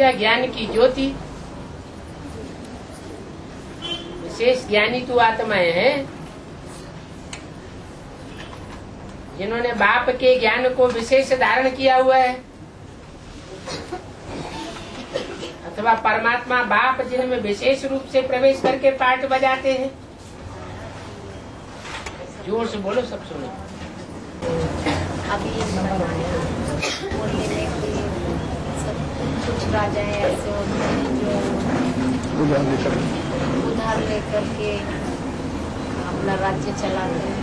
या ज्ञान की ज्योति। विशेष ज्ञानी तो आत्माएं हैं जिन्होंने बाप के ज्ञान को विशेष धारण किया हुआ है, अथवा परमात्मा बाप जिनमें विशेष रूप से प्रवेश करके पाठ बजाते हैं। जोर से बोलो, सब सुनो। अभी बोलने में सब कुछ राजा ऐसे होते हैं जो उधार लेकर के अपना राज्य चलाते हैं।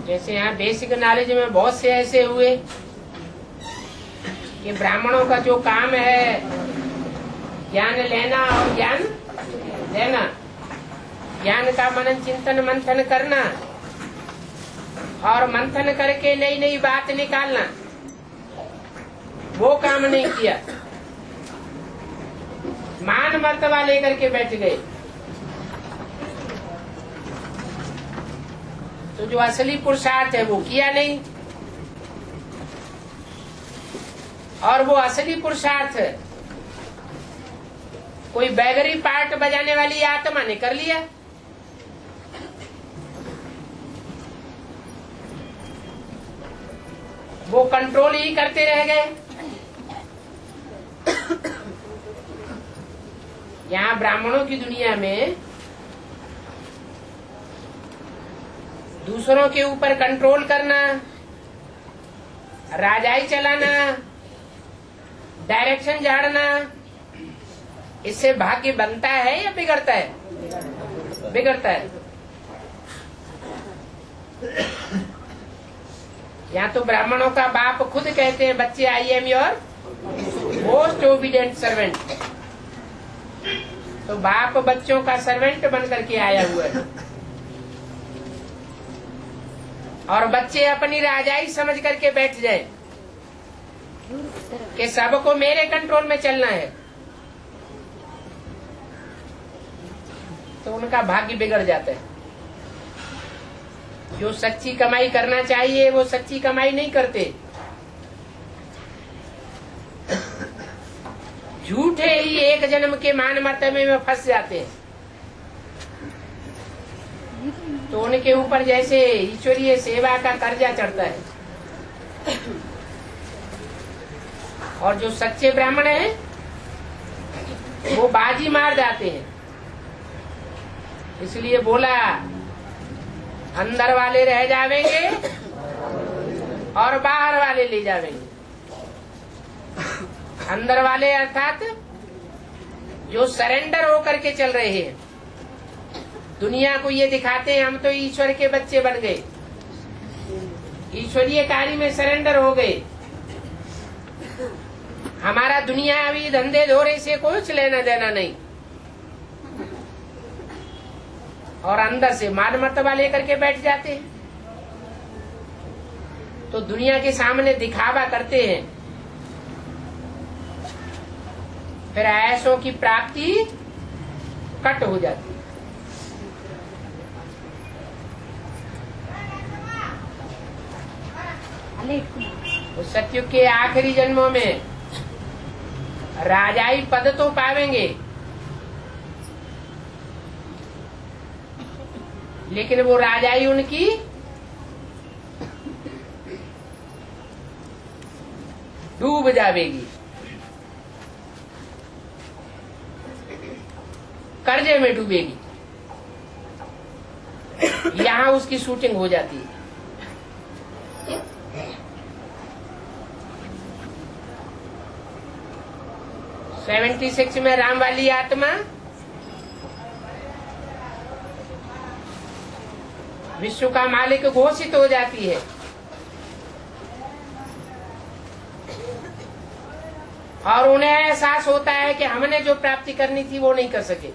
जैसे यहाँ बेसिक नॉलेज में बहुत से ऐसे हुए कि ब्राह्मणों का जो काम है ज्ञान लेना और ज्ञान देना, ज्ञान का मनन चिंतन मंथन करना और मंथन करके नई नई बात निकालना, वो काम नहीं किया। मान मर्तबा लेकर के बैठ गए। तो जो असली पुरुषार्थ है वो किया नहीं, और वो असली पुरुषार्थ कोई बैगरी पार्ट बजाने वाली आत्मा ने कर लिया। वो कंट्रोल ही करते रह गए। यहाँ ब्राह्मणों की दुनिया में दूसरों के ऊपर कंट्रोल करना, राजाई चलाना, डायरेक्शन झाड़ना, इससे भाग्य बनता है या बिगड़ता है? बिगड़ता है। यहाँ तो ब्राह्मणों का बाप खुद कहते हैं, बच्चे I am your most obedient servant. तो बाप बच्चों का सर्वेंट बन करके आया हुआ है, और बच्चे अपनी राजाई समझ करके बैठ जाए कि सबको मेरे कंट्रोल में चलना है, तो उनका भाग्य बिगड़ जाता है। जो सच्ची कमाई करना चाहिए वो सच्ची कमाई नहीं करते, झूठे ही एक जन्म के मान मर्तबे में फंस जाते हैं। तो उनके ऊपर जैसे ईश्वरीय सेवा का कर्जा चढ़ता है। और जो सच्चे ब्राह्मण हैं वो बाजी मार जाते हैं। इसलिए बोला, अंदर वाले रह जावेंगे और बाहर वाले ले जावेंगे। अंदर वाले अर्थात जो सरेंडर होकर के चल रहे हैं, दुनिया को ये दिखाते हैं हम तो ईश्वर के बच्चे बन गए, ईश्वरीय कार्य में सरेंडर हो गए, हमारा दुनियावी धंधे धोरे से कुछ लेना देना नहीं, और अंदर से मान मर्तबा लेकर के बैठ जाते हैं। तो दुनिया के सामने दिखावा करते हैं, फिर ऐसों की प्राप्ति कट हो जाती है। तो सतयुग के आखिरी जन्मों में राजाई पद तो पावेंगे, लेकिन वो राजाई उनकी डूब जाएगी, कर्जे में डूबेगी। यहाँ उसकी शूटिंग हो जाती है। सेवेंटी 76 में राम वाली आत्मा विश्व का मालिक घोषित हो जाती है, और उन्हें एहसास होता है कि हमने जो प्राप्ति करनी थी वो नहीं कर सके,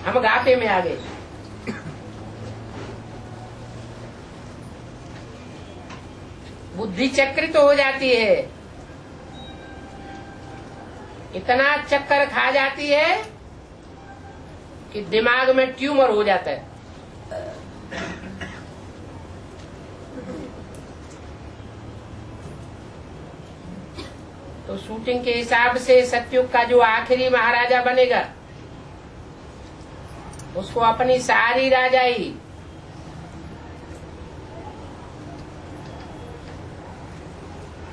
हम घाटे में आ गए। बुद्धि चक्रित हो जाती है, इतना चक्कर खा जाती है कि दिमाग में ट्यूमर हो जाता है। तो शूटिंग के हिसाब से सतयुग का जो आखिरी महाराजा बनेगा उसको अपनी सारी राजाई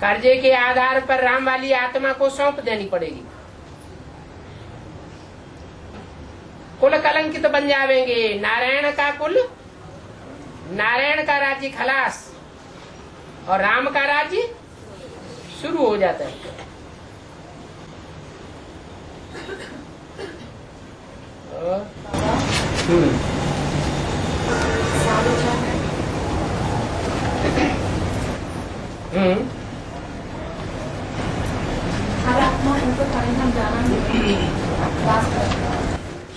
कर्जे के आधार पर राम वाली आत्मा को सौंप देनी पड़ेगी। कुल कलंकित बन जावेंगे। नारायण का कुल, नारायण का राज्य खलास और राम का राज्य शुरू हो जाता है। हर आत्मा उनको परिणाम जाना है।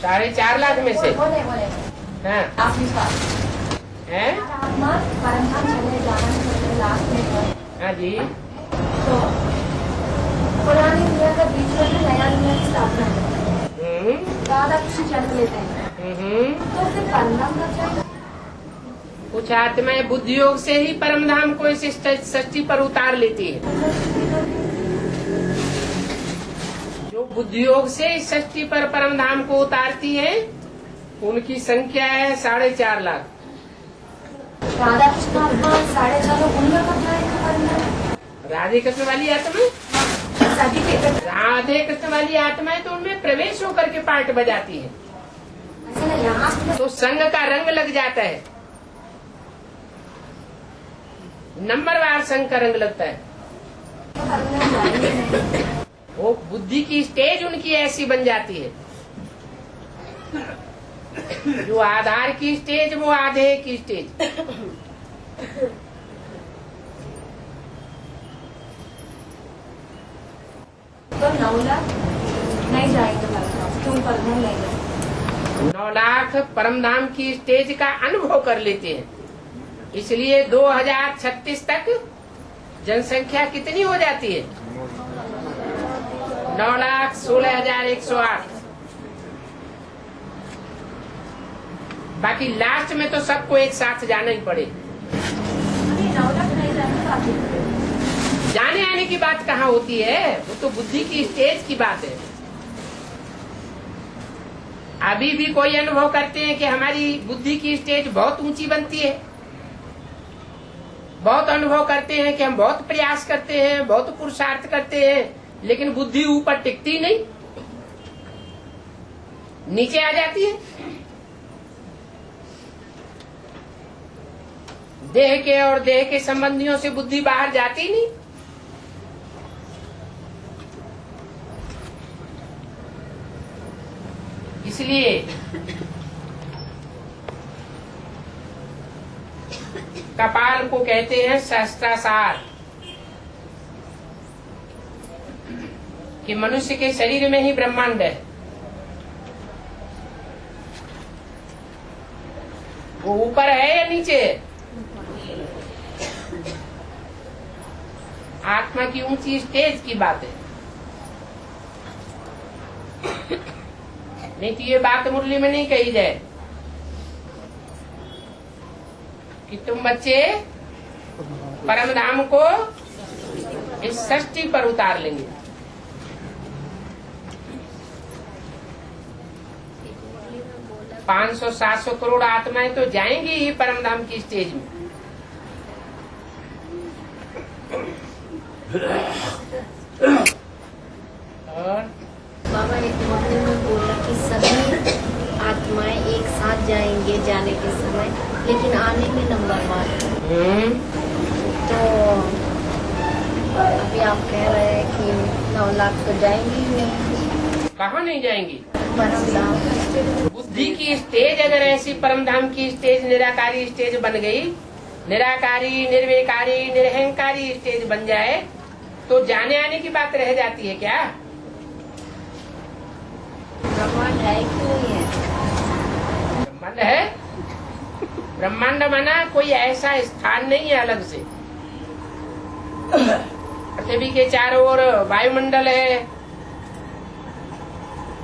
4.5 लाख में से बोले हाँ आखिरी बात है। आत्मा परमधाम चले जाना है लास्ट में। हाँ जी। तो पुरानी दुनिया का बीच में नया दुनिया की स्थापना है। दादा किसी जन्म लेते हैं तो फिर परमधाम का क्या? कुछ आत्माएं बुद्धि योग से ही परमधाम को इस सृष्टि पर उतार लेती है। जो बुद्धि योग से इस सृष्टि पर परमधाम को उतारती है उनकी संख्या है 4.5 लाख। राधा कृष्ण आत्मा 4.5 उनमें कब जाएगा परमधाम? राधे कृष्ण वाली आत्मा, सभी के राधे कृष्ण वाली आत्माएं तो उनमें प्रवेश होकर के पार्ट बजाती है तो संग का रंग लग जाता है। नंबरवार संग का रंग लगता है। वो बुद्धि की स्टेज उनकी ऐसी बन जाती है। जो आधार की स्टेज वो आधे की स्टेज। तो 9 लाख नहीं जाएंगे क्यों? परमधाम नहीं जाएंगे। 9 लाख परमधाम की स्टेज का अनुभव कर लेते हैं। इसलिए 2036 तक जनसंख्या कितनी हो जाती है? 9,16,108। बाकी लास्ट में तो सबको एक साथ जाना ही पड़े। 9 लाख नहीं जाएंगे। जाने आने की बात कहाँ होती है? वो तो बुद्धि की स्टेज की बात है। अभी भी कोई अनुभव करते हैं कि हमारी बुद्धि की स्टेज बहुत ऊंची बनती है। बहुत अनुभव करते हैं कि हम बहुत प्रयास करते हैं, बहुत पुरुषार्थ करते हैं, लेकिन बुद्धि ऊपर टिकती नहीं, नीचे आ जाती है। देह के और देह के संबंधियों से बुद्धि बाहर जाती नहीं। इसलिए कपाल को कहते हैं सहस्त्रासार, कि मनुष्य के शरीर में ही ब्रह्मांड है। वो ऊपर है या नीचे है? आत्मा की ऊंची स्टेज की बात है। नहीं तो ये बात मुरली में नहीं कही जाए कि तुम बच्चे परमधाम को इस सृष्टि पर उतार लेंगे। $500 700 करोड़ आत्माएं तो जाएंगी ही परमधाम की स्टेज में। और बाबा एक मुरली में बोला कि सभी आत्माएं एक साथ जाएंगे जाने के समय, लेकिन आने में नंबरवार। तो अभी आप कह रहे हैं कि 9 लाख तो जाएंगी ही नहीं। कहाँ नहीं जाएंगी? परमधाम बुद्धि की स्टेज अगर ऐसी परमधाम की स्टेज निराकारी स्टेज बन गई, निराकारी निर्विकारी निरहंकारी स्टेज बन जाए तो जाने आने की बात रह जाती है क्या? ब्रह्मांड है कि नहीं है? ब्रह्मांड है। ब्रह्मांड माना कोई ऐसा स्थान नहीं है अलग से। पृथ्वी के चारों ओर वायुमंडल है,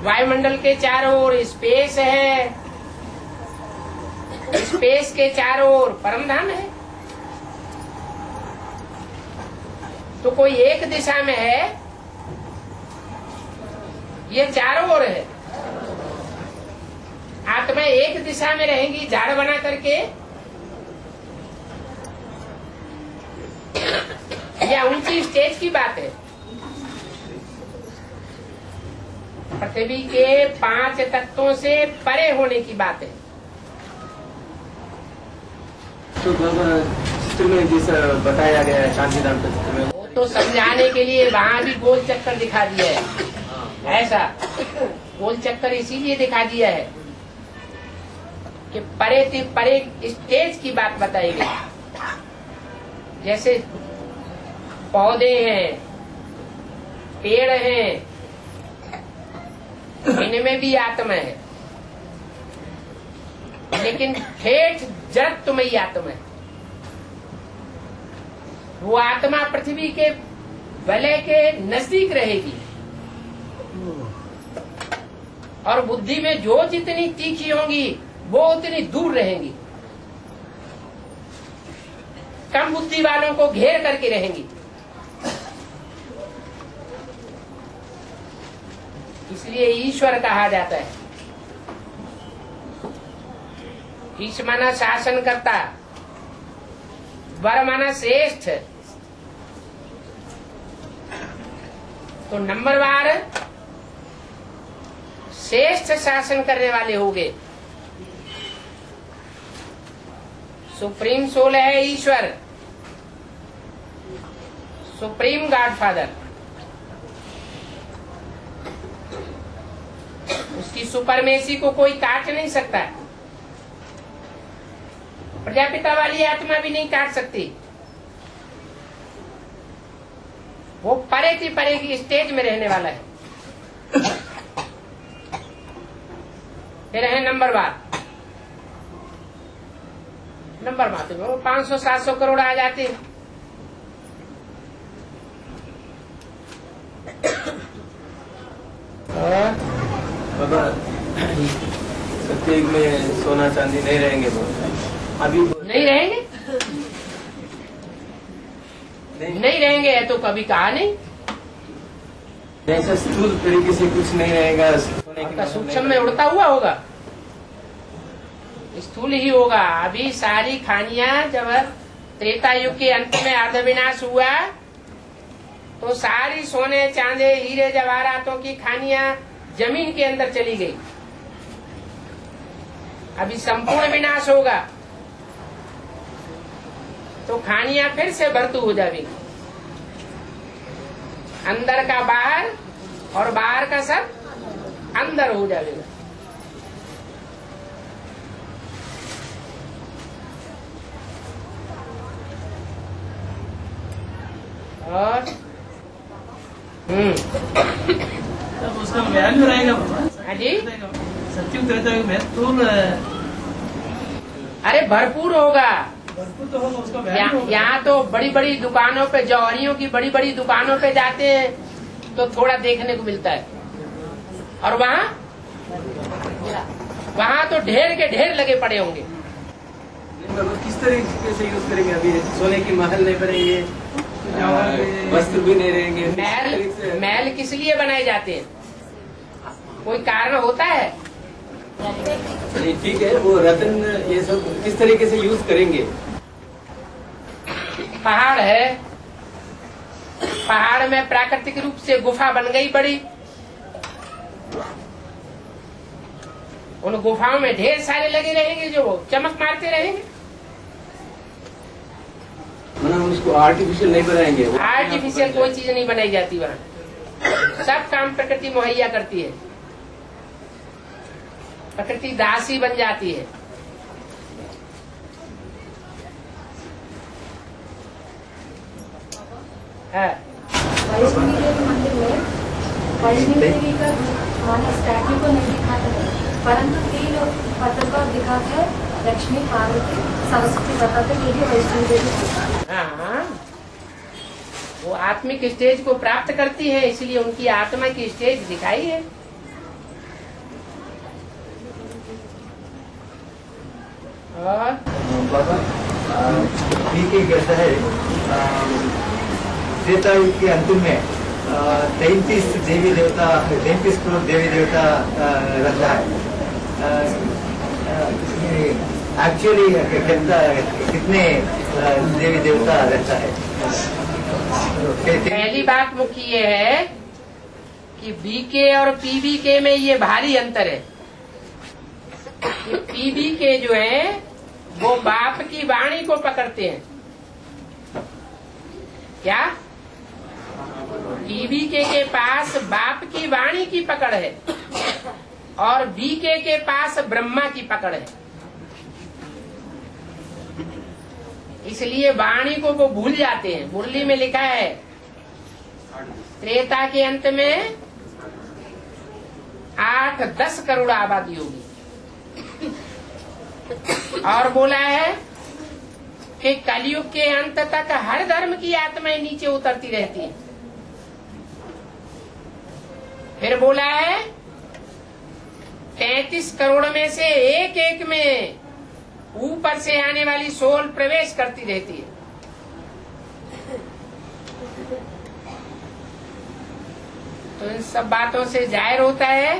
वायुमंडल के चारों ओर स्पेस है, स्पेस के चारों ओर परमधाम है। तो कोई एक दिशा में है ये चारों ओर है। आत्मा एक दिशा में रहेंगी झाड़ बना करके, या ऊंची स्टेज की बात है। पृथ्वी के 5 तत्वों से परे होने की बात है। तो चित्र में जैसा बताया गया है शांतिधाम के चित्र में, वो तो समझाने के लिए वहां भी गोल चक्कर दिखा दिया है। ऐसा गोल चक्कर इसीलिए दिखा दिया है कि परे से परे स्टेज की बात बताई गई। जैसे पौधे हैं, पेड़ हैं, इनमें भी आत्मा है, लेकिन ठेठ जड़त्व में ही आत्मा है। वो आत्मा पृथ्वी के वलय के नजदीक रहेगी, और बुद्धि में जो जितनी तीखी होंगी वो उतनी दूर रहेंगी। कम बुद्धि वालों को घेर करके रहेंगी। इसलिए ईश्वर कहा जाता है। ईश माना शासन करता, वर माना श्रेष्ठ। तो नंबरवार श्रेष्ठ शासन करने वाले हो गए। सुप्रीम सोल है ईश्वर, सुप्रीम गॉडफादर। उसकी सुपरमेसी को कोई काट नहीं सकता। प्रजापिता वाली आत्मा भी नहीं काट सकती। वो परे की परे की स्टेज में रहने वाला है। फिर है नंबरवार। नंबर मात्र में वो 500-700 करोड़ आ जाते हैं। बाबा सत्ययुग में सोना चांदी नहीं रहेंगे, अभी नहीं रहेंगे, नहीं रहेंगे तो कभी कहा नहीं। ऐसा स्थूल तरीके से कुछ नहीं रहेगा। सोने की सूक्ष्म में उड़ता हुआ होगा, स्थूल ही होगा। अभी सारी खानियां जब त्रेता युग के अंत में अर्धविनाश हुआ तो सारी सोने चांदे हीरे जवाहरातों की खानियां जमीन के अंदर चली गई। अभी संपूर्ण विनाश होगा तो खानियां फिर से भरतू हो जाएगी। अंदर का बाहर और बाहर का सब अंदर हो जाएगा। और तब उसका वैल्यू रहेगा बाबा। हाँ जी, सत्युग त्रेतायुग में स्थूल अरे भरपूर होगा। भरपूर तो होगा, उसका वैल्यू होगा। यहाँ तो बड़ी बड़ी दुकानों पे, जौहरियों की बड़ी बड़ी दुकानों पे जाते हैं तो थोड़ा देखने को मिलता है, और वहाँ तो ढेर के ढेर लगे पड़े होंगे। किस तरीके से यूज करेंगे? अभी सोने की महल नहीं बनेंगे, वस्त्र भी नहीं रहेंगे। महल किस लिए बनाए जाते हैं? कोई कारण होता है? ठीक है, वो रत्न ये सब किस तरीके से यूज करेंगे? पहाड़ है, पहाड़ में प्राकृतिक रूप से गुफा बन गई बड़ी। उन गुफाओं में ढेर सारे लगे रहेंगे जो चमक मारते रहेंगे। मतलब उसको आर्टिफिशियल नहीं बनाएंगे। आर्टिफिशियल कोई चीज नहीं बनाई जाती वहाँ। सब काम प्रकृति मुहैया करती है। प्रकृति दासी बन जाती है। वैष्णवी देवी मंदिर में वैष्णवी देवी का स्टैच्यू को नहीं दिखाते हैं, परंतु 3 पत्थर को दिखाते हैं। लक्ष्मी, पार्वती, सरस्वती बताते हैं, ये भी वैष्णवी देवी। हाँ, वो आत्मिक स्टेज को प्राप्त करती है, इसलिए उनकी आत्मा की स्टेज दिखाई है। और बाबा ठीक है, कैसा है त्रेता युग के अंतिम में 33 देवी देवता 33 करोड़ देवी देवता रहता है। एक्चुअली कितने देवी देवता रहता है? पहली बात मुख्य ये है कि बीके और पीबीके में ये भारी अंतर है। पीबीके जो है वो बाप की वाणी को पकड़ते हैं। क्या? पीबीके के पास बाप की वाणी की पकड़ है और बीके के पास ब्रह्मा की पकड़ है। इसलिए वाणी को वो भूल जाते हैं। मुरली में लिखा है त्रेता के अंत में 8-10 करोड़ आबादी होगी। और बोला है कि कलयुग के अंत तक हर धर्म की आत्माएं नीचे उतरती रहती हैं। फिर बोला है 33 करोड़ में से एक एक में ऊपर से आने वाली सोल प्रवेश करती रहती है। तो इन सब बातों से जाहिर होता है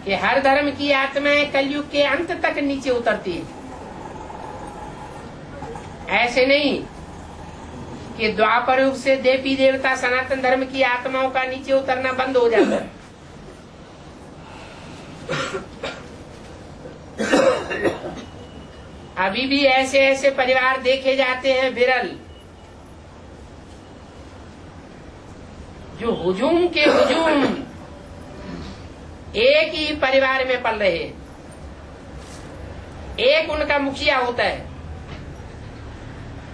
कि हर धर्म की आत्माएं कलयुग के अंत तक नीचे उतरती है। ऐसे नहीं कि द्वापर युग से देवी देवता सनातन धर्म की आत्माओं का नीचे उतरना बंद हो जाता है। अभी भी ऐसे ऐसे परिवार देखे जाते हैं विरल, जो हुजूम के हुजूम एक ही परिवार में पल रहे हैं। एक उनका मुखिया होता है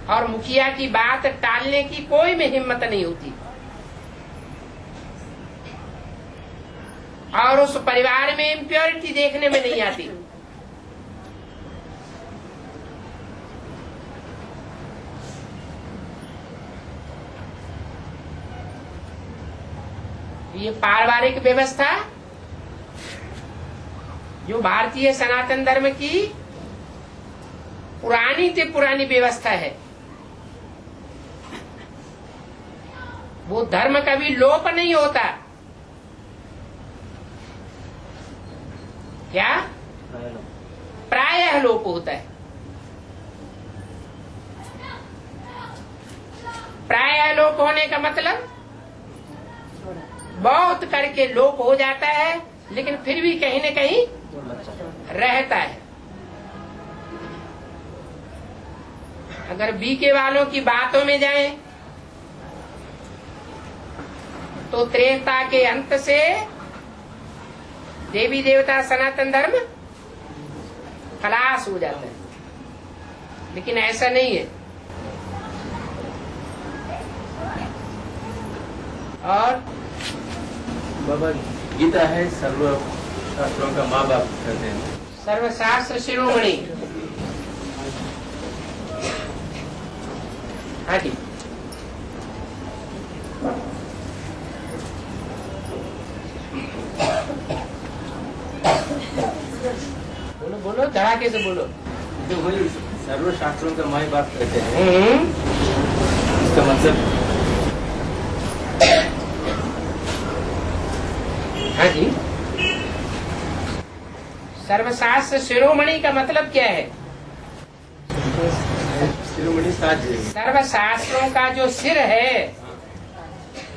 और मुखिया की बात टालने की कोई में हिम्मत नहीं होती। और उस परिवार में इम्प्योरिटी देखने में नहीं आती। ये पारिवारिक व्यवस्था जो भारतीय सनातन धर्म की पुरानी से पुरानी व्यवस्था है, वो धर्म कभी लोप नहीं होता। क्या? प्रायः लोप होता है। प्रायः लोप होने का मतलब बहुत करके लोप हो जाता है, लेकिन फिर भी कहीं न कहीं रहता है। अगर बीके वालों की बातों में जाएं तो त्रेता के अंत से देवी देवता सनातन धर्म खलास हो जाता है, लेकिन ऐसा नहीं है। और बाबा गीता है सर्व शास्त्रों का माँ बाप कहते हैं। सर्वशास्त्र शिरोमणि। हाँ जी, बोलो बोलो, धड़ाके से बोलो। जो वही सर्व शास्त्रों का माँ बाप कहते हैं, इसका मतलब? हाँ जी, सर्वशास्त्र शिरोमणि का मतलब क्या है? शिरोमणि साज। सर्वशास्त्रों का जो सिर है,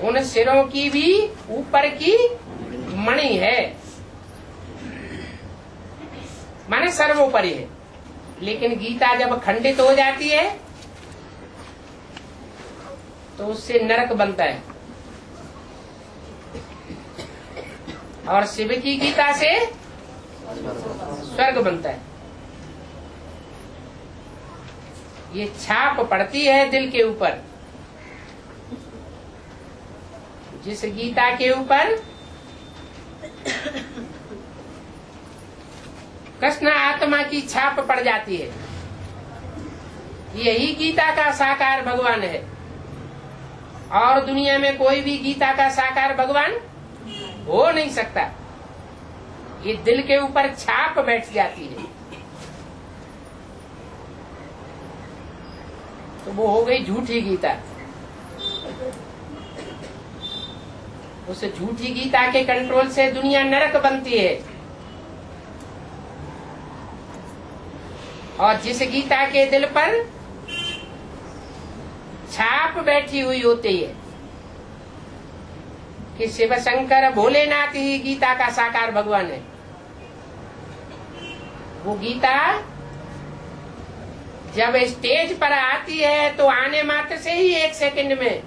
उन सिरों की भी ऊपर की मणि है, माने सर्वोपरि है। लेकिन गीता जब खंडित हो जाती है तो उससे नरक बनता है, और शिव की गीता से स्वर्ग बनता है। ये छाप पड़ती है दिल के ऊपर। जिस गीता के ऊपर कृष्ण आत्मा की छाप पड़ जाती है, यही गीता का साकार भगवान है। और दुनिया में कोई भी गीता का साकार भगवान हो नहीं सकता। ये दिल के ऊपर छाप बैठ जाती है तो वो हो गई झूठी गीता। उस झूठी गीता के कंट्रोल से दुनिया नरक बनती है, और जिस गीता के दिल पर छाप बैठी हुई होती है कि शिव शंकर भोलेनाथ ही गीता का साकार भगवान है, वो गीता जब स्टेज पर आती है तो आने मात्र से ही 1 सेकंड में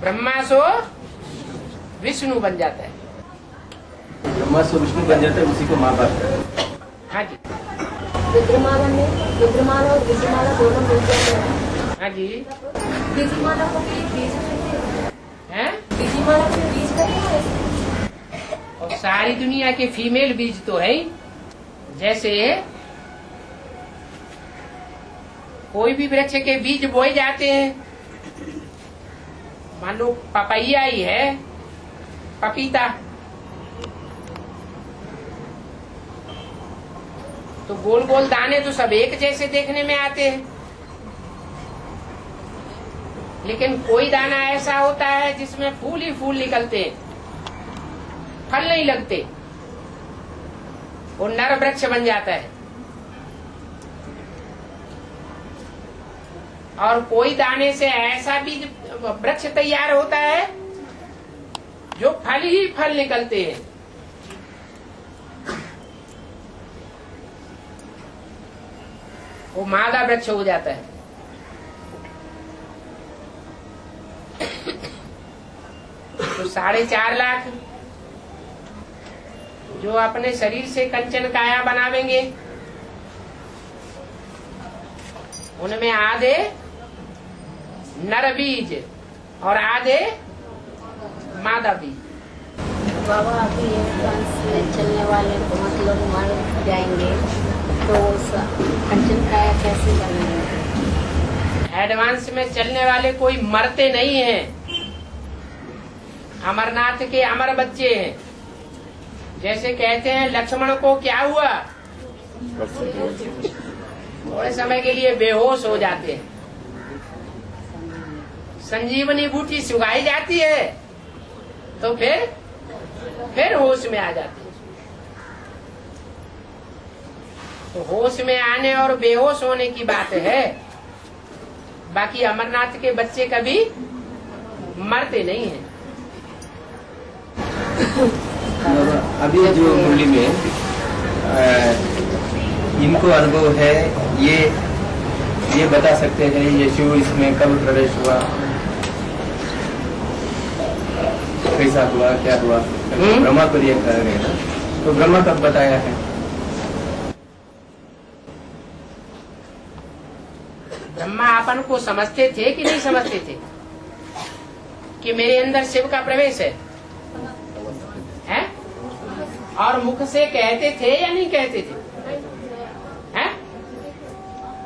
ब्रह्मा सो विष्णु बन जाता है। ब्रह्मा से विष्णु बन जाता है, उसी को माँ बाप है। हाँ जी, विद्यमाला में विद्यमाला और विद्यमाला दोनों मिल जाते हैं। हाँ जी, विद्यमाला को भी बीज हैं? विद्यमाला के बीज है। और सारी दुनिया के फीमेल बीज तो है ही। जैसे कोई भी वृक्ष के बीज बोए जाते हैं, मान लो पपैया ही है, पपीता, तो गोल गोल दाने तो सब एक जैसे देखने में आते हैं, लेकिन कोई दाना ऐसा होता है जिसमें फूल ही फूल निकलते हैं, फल नहीं लगते, वो नर वृक्ष बन जाता है। और कोई दाने से ऐसा बीज वृक्ष तैयार होता है जो फल ही फल निकलते हैं। वो मादा वृक्ष हो जाता है। तो 4.5 लाख जो अपने शरीर से कंचन काया बनावेंगे, उनमें आधे नर बीज और आधे मादा बीज। बाबा अभी एडवांस में चलने वाले को मतलब मर जाएंगे तो कंचन काया कैसे बनेगा? एडवांस में चलने वाले कोई मरते नहीं हैं, अमरनाथ के अमर बच्चे हैं। जैसे कहते हैं लक्ष्मण को क्या हुआ, थोड़े समय के लिए बेहोश हो जाते हैं, संजीवनी बूटी सुगाई जाती है तो फिर होश में आ जाते हैं। तो होश में आने और बेहोश होने की बात है, बाकी अमरनाथ के बच्चे कभी मरते नहीं हैं। अभी जो मुरली में इनको अनुभव है, ये बता सकते हैं यीशु इसमें कब प्रवेश हुआ, कैसा हुआ, क्या हुआ? ब्रह्मा को ये कह रहे हैं ना, तो ब्रह्मा कब बताया है? ब्रह्मा अपन को समझते थे कि नहीं समझते थे कि मेरे अंदर शिव का प्रवेश है? और मुख से कहते थे या नहीं कहते थे? हैं?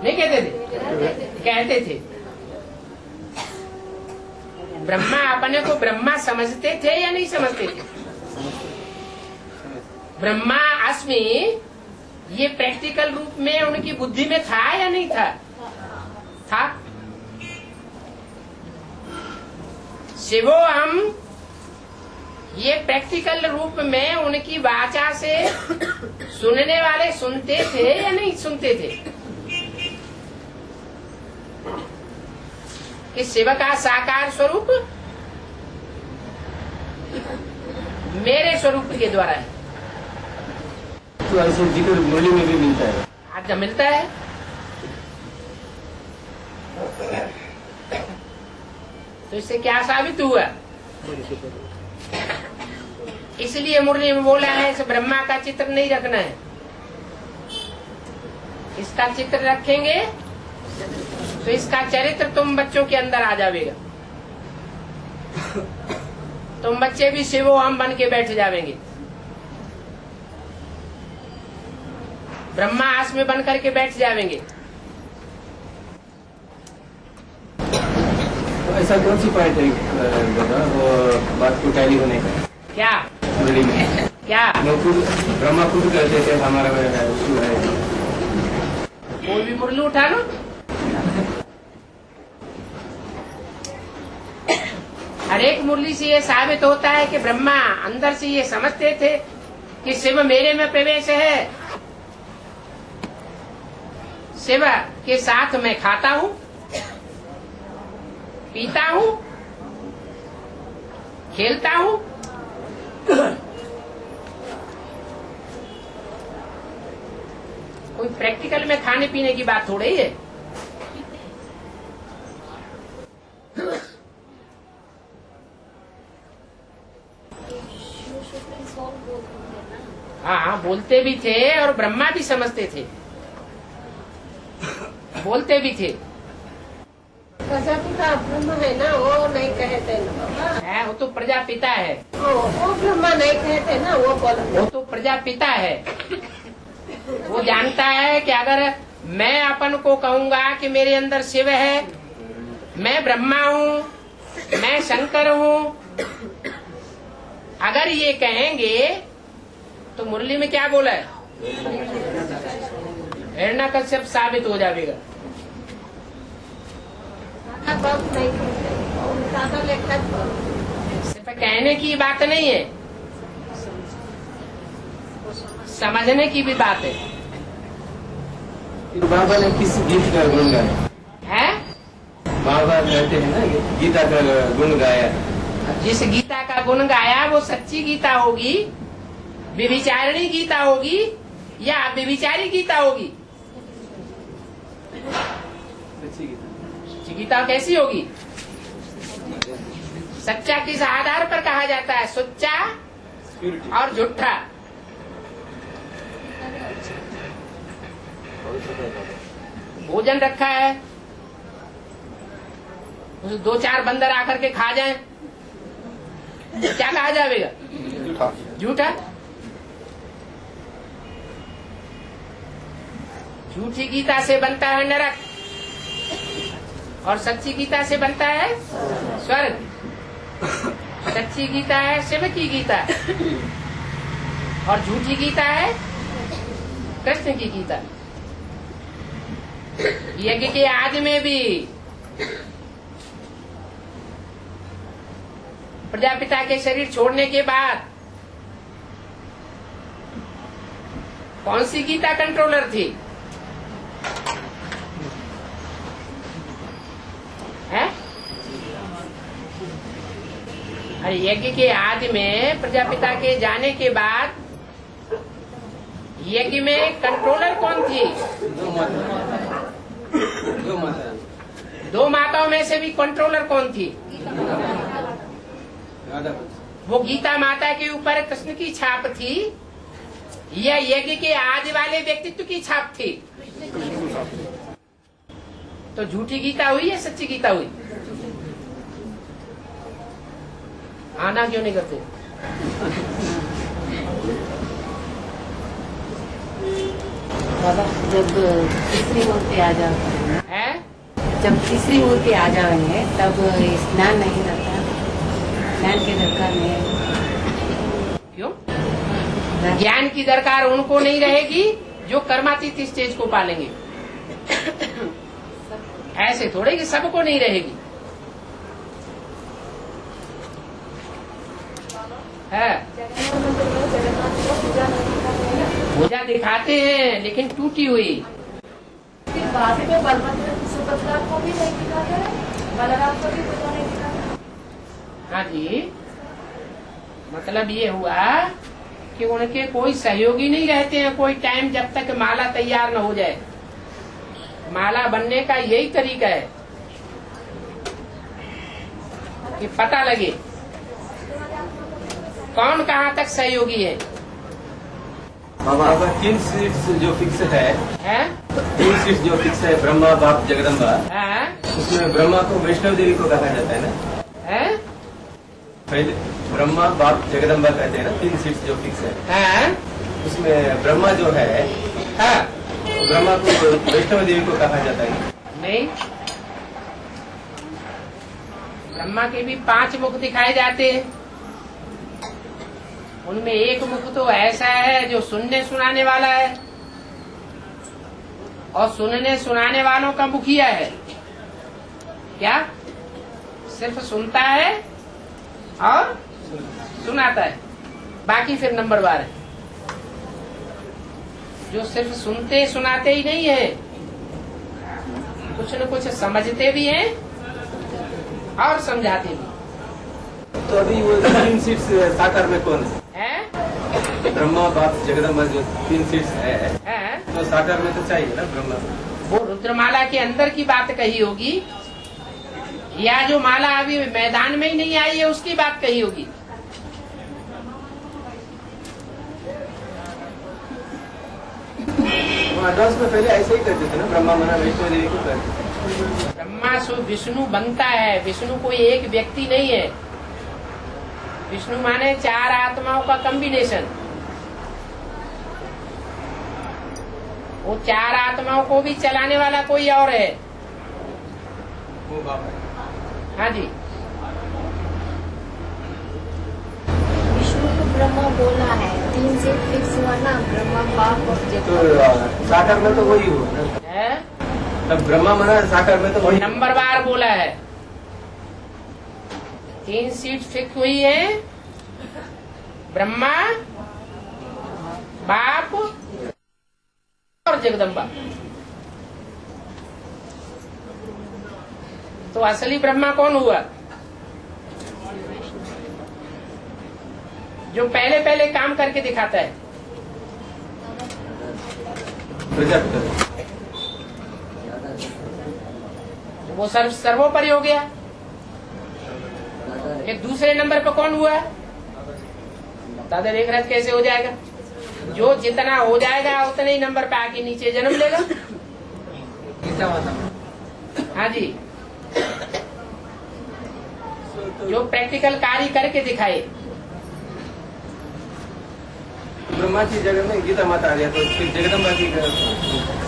नहीं कहते थे? कहते थे। ब्रह्मा अपने को ब्रह्मा समझते थे या नहीं समझते थे? ब्रह्मा अस्मि ये प्रैक्टिकल रूप में उनकी बुद्धि में था या नहीं था? था। शिवो हम ये प्रैक्टिकल रूप में उनकी वाचा से सुनने वाले सुनते थे या नहीं सुनते थे? कि शिव का साकार स्वरूप मेरे स्वरूप के द्वारा है। तो ऐसे जिक्र मुरली में भी मिलता है। आज जब मिलता है तो इससे क्या साबित हुआ? इसलिए मुरली में बोला है इस ब्रह्मा का चित्र नहीं रखना है, इसका चित्र रखेंगे तो इसका चरित्र तुम बच्चों के अंदर आ जाएगा, तुम बच्चे भी शिवो हम बन के बैठ जाएंगे, ब्रह्मा आस में बन करके बैठ जाएंगे। तो ऐसा कौन सी पॉइंट है दादा वो बात को टैली होने का? क्या मुरली में क्या वो खुद ब्रह्मा खुद कहते थे हमारा शिव है। कोई भी मुरली उठा लो, एक मुरली से ये साबित होता है कि ब्रह्मा अंदर से ये समझते थे कि शिव मेरे में प्रवेश है, शिव के साथ मैं खाता हूँ, पीता हूँ, खेलता हूँ। कोई प्रैक्टिकल में खाने पीने की बात थोड़ी है। हाँ, बोलते भी थे और ब्रह्मा भी समझते थे, बोलते भी थे। प्रजापिता ब्रह्मा है ना, वो नहीं कहते ना बाबा। है, वो तो प्रजापिता है। वो ब्रह्मा नहीं कहते ना, वो बोला। वो तो प्रजापिता है। वो जानता है कि अगर मैं अपन को कहूँगा कि मेरे अंदर शिव है, मैं ब्रह्मा हूँ, मैं शंकर हूँ, अगर ये कहेंगे तो मुरली में क्या बोला है, हिरण्यकश्यप साबित हो जाएगा। नहीं कहते, सिर्फ कहने की बात नहीं है, समझने की भी बात है। बाबा ने किस गीत का गुण गाया है? बाबा कहते हैं ना गीता का गुण गाया। जिस गीता का गुण गाया वो सच्ची गीता होगी, व्यभिचारिणी गीता होगी या व्यभिचारी गीता होगी? सच्ची गीता कैसी होगी? सच्चा किस आधार पर कहा जाता है? सच्चा और झूठा। भोजन रखा है, उसे 2-4 बंदर आकर के खा जाएं, क्या कहा जाएगा? झूठा। झूठी गीता से बनता है नरक और सच्ची गीता से बनता है स्वर्ग। सच्ची गीता है शिव की गीता और झूठी गीता है कृष्ण की गीता। यज्ञ के आदि में भी प्रजापिता के शरीर छोड़ने के बाद कौन सी गीता कंट्रोलर थी? है? अरे यज्ञ के आदि में प्रजापिता के जाने के बाद यज्ञ में कंट्रोलर कौन थी? दो माताओं में से भी कंट्रोलर कौन थी? वो गीता माता के ऊपर कृष्ण की छाप थी या यज्ञ के आदि वाले व्यक्तित्व की छाप थी? तो झूठी गीता हुई या सच्ची गीता हुई? आना क्यों नहीं करते? बाबा जब तीसरी मूर्ति आ जाए है? जब तीसरी मूर्ति आ जाएंगे तब स्नान नहीं रहता, स्नान की दरकार नहीं है। क्यों? ज्ञान की दरकार उनको नहीं रहेगी जो कर्मातीत स्टेज को पालेंगे। ऐसे थोड़े कि सबको नहीं रहेगी। है पूजा दिखाते हैं लेकिन टूटी हुई। फिर बाद में बलभद्र सुभद्रा को भी नहीं दिखाते हैं, बलराम को भी पूजा नहीं दिखाते। हाँ जी, मतलब ये हुआ कि उनके कोई सहयोगी नहीं रहते हैं कोई टाइम, जब तक माला तैयार न हो जाए। माला बनने का यही तरीका है कि पता लगे कौन कहाँ तक सहयोगी है। बाबा 3 सीट्स जो फिक्स है, हैं? 3 सीट्स जो फिक्स है, ब्रह्मा बाप जगदम्बा, हैं? उसमें ब्रह्मा को वैष्णव देवी को कहा जाता है ना? हैं? पहले ब्रह्मा बाप जगदम्बा कहते हैं ना, 3 सीट्स जो फिक्स है। हैं? उसमें ब्रह्मा जो है, हाँ? ब्रह्मा को वैष्णव देवी को कहा जाता है। नहीं, ब्रह्मा के भी 5 मुख दिखाए जाते हैं। उनमें एक मुख तो ऐसा है जो सुनने सुनाने वाला है और सुनने सुनाने वालों का मुखिया है। क्या सिर्फ सुनता है और सुनाता है। बाकी फिर नंबर 12 जो सिर्फ सुनते सुनाते ही नहीं है, कुछ न कुछ समझते भी हैं और समझाते भी। तो अभी वो 3 सीट्स साकार में कौन है? ब्रह्मा बाप जगदम्बा जो 3 सीट्स है है? तो साकार में तो चाहिए ना ब्रह्मा। वो रुद्रमाला के अंदर की बात कही होगी, या जो माला अभी मैदान में ही नहीं आई है उसकी बात कही होगी। एडवांस में पहले ऐसे ही करते थे ना, ब्रह्मा मना वैष्णो देवी को करते। ब्रह्मा से विष्णु बनता है। विष्णु कोई एक व्यक्ति नहीं है। विष्णु माने 4 आत्माओं का कॉम्बिनेशन। वो 4 आत्माओं को भी चलाने वाला कोई और है। वो बाप है। हाँ जी, विष्णु को ब्रह्मा बोला है, 3 से फिक्स हुआ ना, ब्रह्मा बाप और तो जगदम्बा। साकार में तो वही हुआ ना, है? तब ब्रह्मा मना साकार में तो वही। नंबर बार बोला है। 3 सीट फिक्स हुई है, ब्रह्मा बाप और जगदम्बा। तो असली ब्रह्मा कौन हुआ? जो पहले पहले काम करके दिखाता है। प्रजापति। वो सर्वोपरि हो गया। ये दूसरे नंबर पर कौन हुआ? दादा देख रहे कैसे हो जाएगा? जो जितना हो जाएगा उतने ही नंबर पे आके नीचे जन्म लेगा। हाँ जी, जो प्रैक्टिकल कार्य करके दिखाए। ब्रह्मा की जगह में गीता माता आ गया, तो फिर जगदम्बा की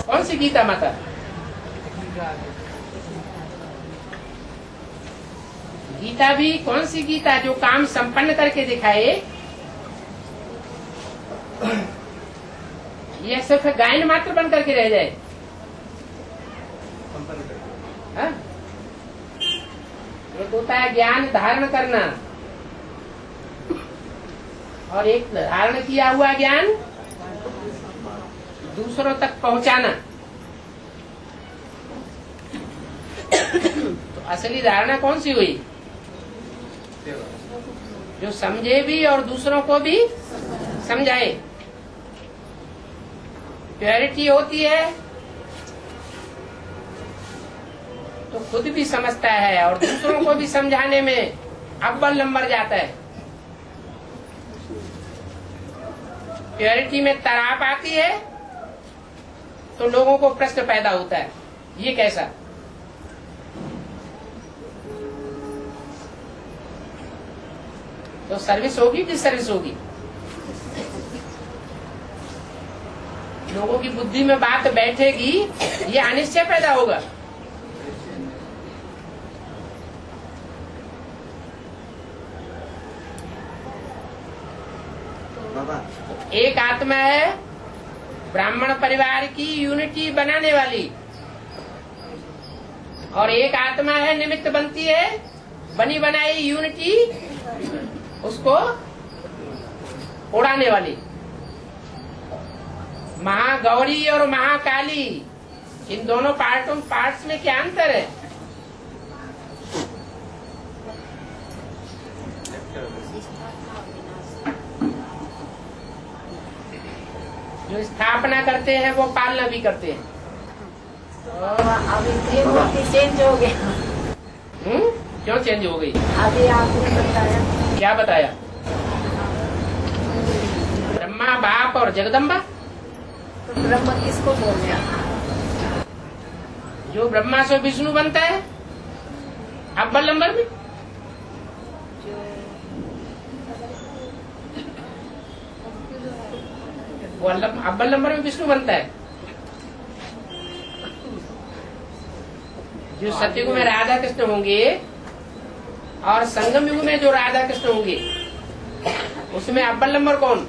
कौन सी गीता माता? गीता भी कौन सी गीता? जो काम संपन्न करके दिखाए। यह सिर्फ गायन मात्र बन करके रह जाए। हाँ? एक होता है ज्ञान धारण करना, और एक धारण किया हुआ ज्ञान दूसरों तक पहुंचाना। तो असली धारणा कौन सी हुई? जो समझे भी और दूसरों को भी समझाए। प्योरिटी होती है तो खुद भी समझता है और दूसरों को भी समझाने में अव्वल नंबर जाता है। प्योरिटी में तराप आती है तो लोगों को प्रश्न पैदा होता है, ये कैसा? तो सर्विस होगी, डिसर्विस होगी। लोगों की बुद्धि में बात बैठेगी, ये अनिश्चय पैदा होगा। एक आत्मा है ब्राह्मण परिवार की यूनिटी बनाने वाली, और एक आत्मा है निमित्त बनती है बनी बनाई यूनिटी उसको उड़ाने वाली। महागौरी और महाकाली, इन दोनों पार्ट्स में क्या अंतर है? जो स्थापना करते हैं वो पालना भी करते हैं। अभी त्रिमूर्ति चेंज हो गया। क्यों चेंज हो गई? अभी आपने बताया। क्या बताया? ब्रह्मा बाप और जगदम्बा। तो ब्रह्म किसको बोल रहे? जो ब्रह्मा से विष्णु बनता है अव्वल नंबर में। वो अव्वल नंबर में विष्णु बनता है। जो सतयुग में राधा कृष्ण होंगे और संगम युग में जो राधा कृष्ण होंगे उसमें अव्वल नंबर कौन?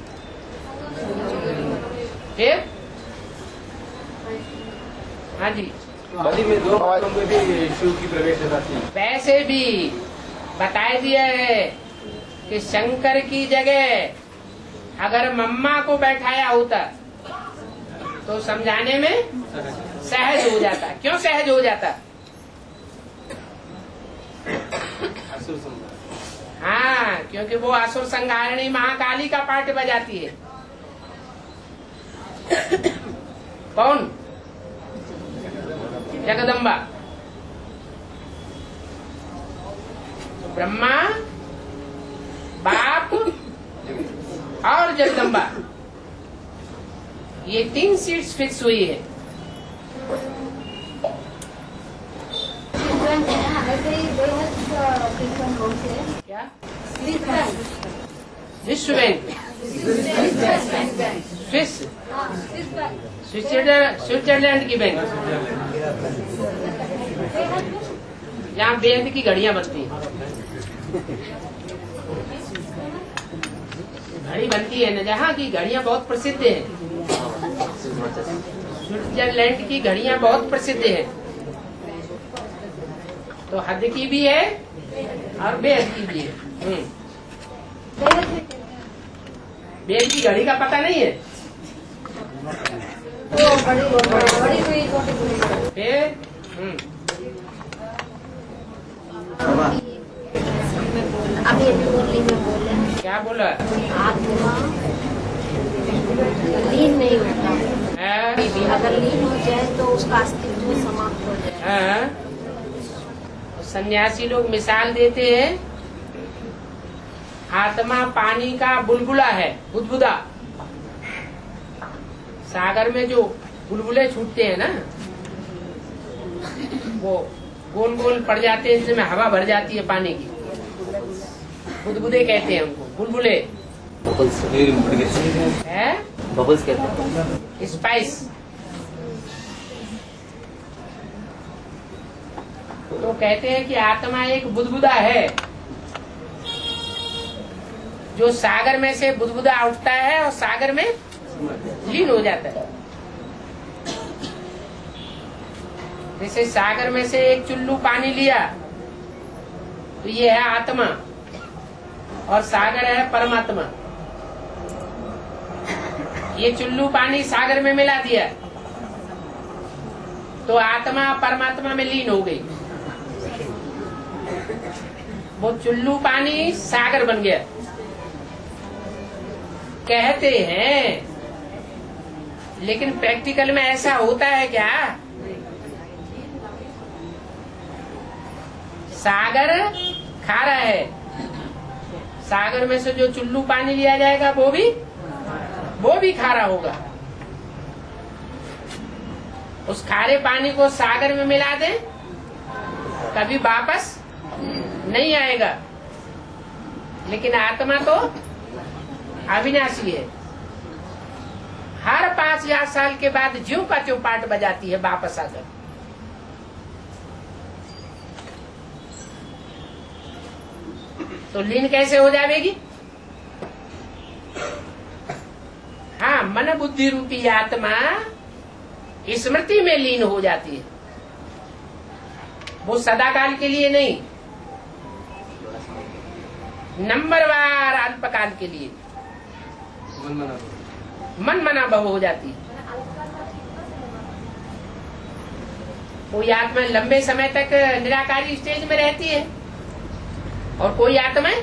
फिर हाँ जी, बलि में 2 में भी शिव की प्रवेश थी। वैसे भी बताए दिया है कि शंकर की जगह अगर मम्मा को बैठाया होता तो समझाने में सहज हो जाता। क्यों सहज हो जाता? हाँ, क्योंकि वो असुर संहारिणी महाकाली का पार्ट बजाती है। कौन? जगदम्बा। ब्रह्मा, बाप और जगदम्बा, ये 3 सीट्स फिक्स हुई है। क्या? विश्व बैंक, स्विट्जरलैंड की बैंक, जहाँ बेहद की घड़ियां बनती हैं। घड़ी बनती है न, जहाँ की घड़ियां बहुत प्रसिद्ध हैं। स्विट्जरलैंड की घड़ियां बहुत प्रसिद्ध हैं। तो हद की भी है और बेहद की भी है। बेहद की घड़ी का पता नहीं है? फिर अभी मुरली में बोले क्या बोला? आत्मा लीन नहीं होता है? अगर लीन हो जाए तो उसका अस्तित्व समाप्त हो जाए। है? सन्यासी लोग मिसाल देते हैं, आत्मा पानी का बुलबुला है, बुदबुदा। सागर में जो बुलबुले छूटते हैं ना, वो गोल गोल पड़ जाते हैं, जिसमें हवा भर जाती है पानी की, बुदबुदे कहते हैं उनको, बुलबुले है। बबल्स कहते हैं। स्पाइस। तो कहते हैं कि आत्मा एक बुदबुदा है, जो सागर में से बुदबुदा उठता है और सागर में लीन हो जाता है। जैसे सागर में से एक चुल्लू पानी लिया तो ये है आत्मा, और सागर है परमात्मा। ये चुल्लू पानी सागर में मिला दिया तो आत्मा परमात्मा में लीन हो गई। वो चुल्लू पानी सागर बन गया। कहते हैं, लेकिन प्रैक्टिकल में ऐसा होता है क्या? सागर खारा है, सागर में से जो चुल्लू पानी लिया जाएगा वो भी खारा होगा। उस खारे पानी को सागर में मिला दें, कभी वापस नहीं आएगा। लेकिन आत्मा तो अविनाशी है, हर 5000 साल के बाद ज्यों का त्यों पाठ बजाती है वापस आकर। तो लीन कैसे हो जाएगी? हाँ, मन बुद्धि रूपी आत्मा स्मृति में लीन हो जाती है, वो सदाकाल के लिए नहीं, नंबरवार अल्पकाल के लिए मन मना बहु हो जाती है। कोई आत्मा लंबे समय तक निराकारी स्टेज में रहती है और कोई आत्माएं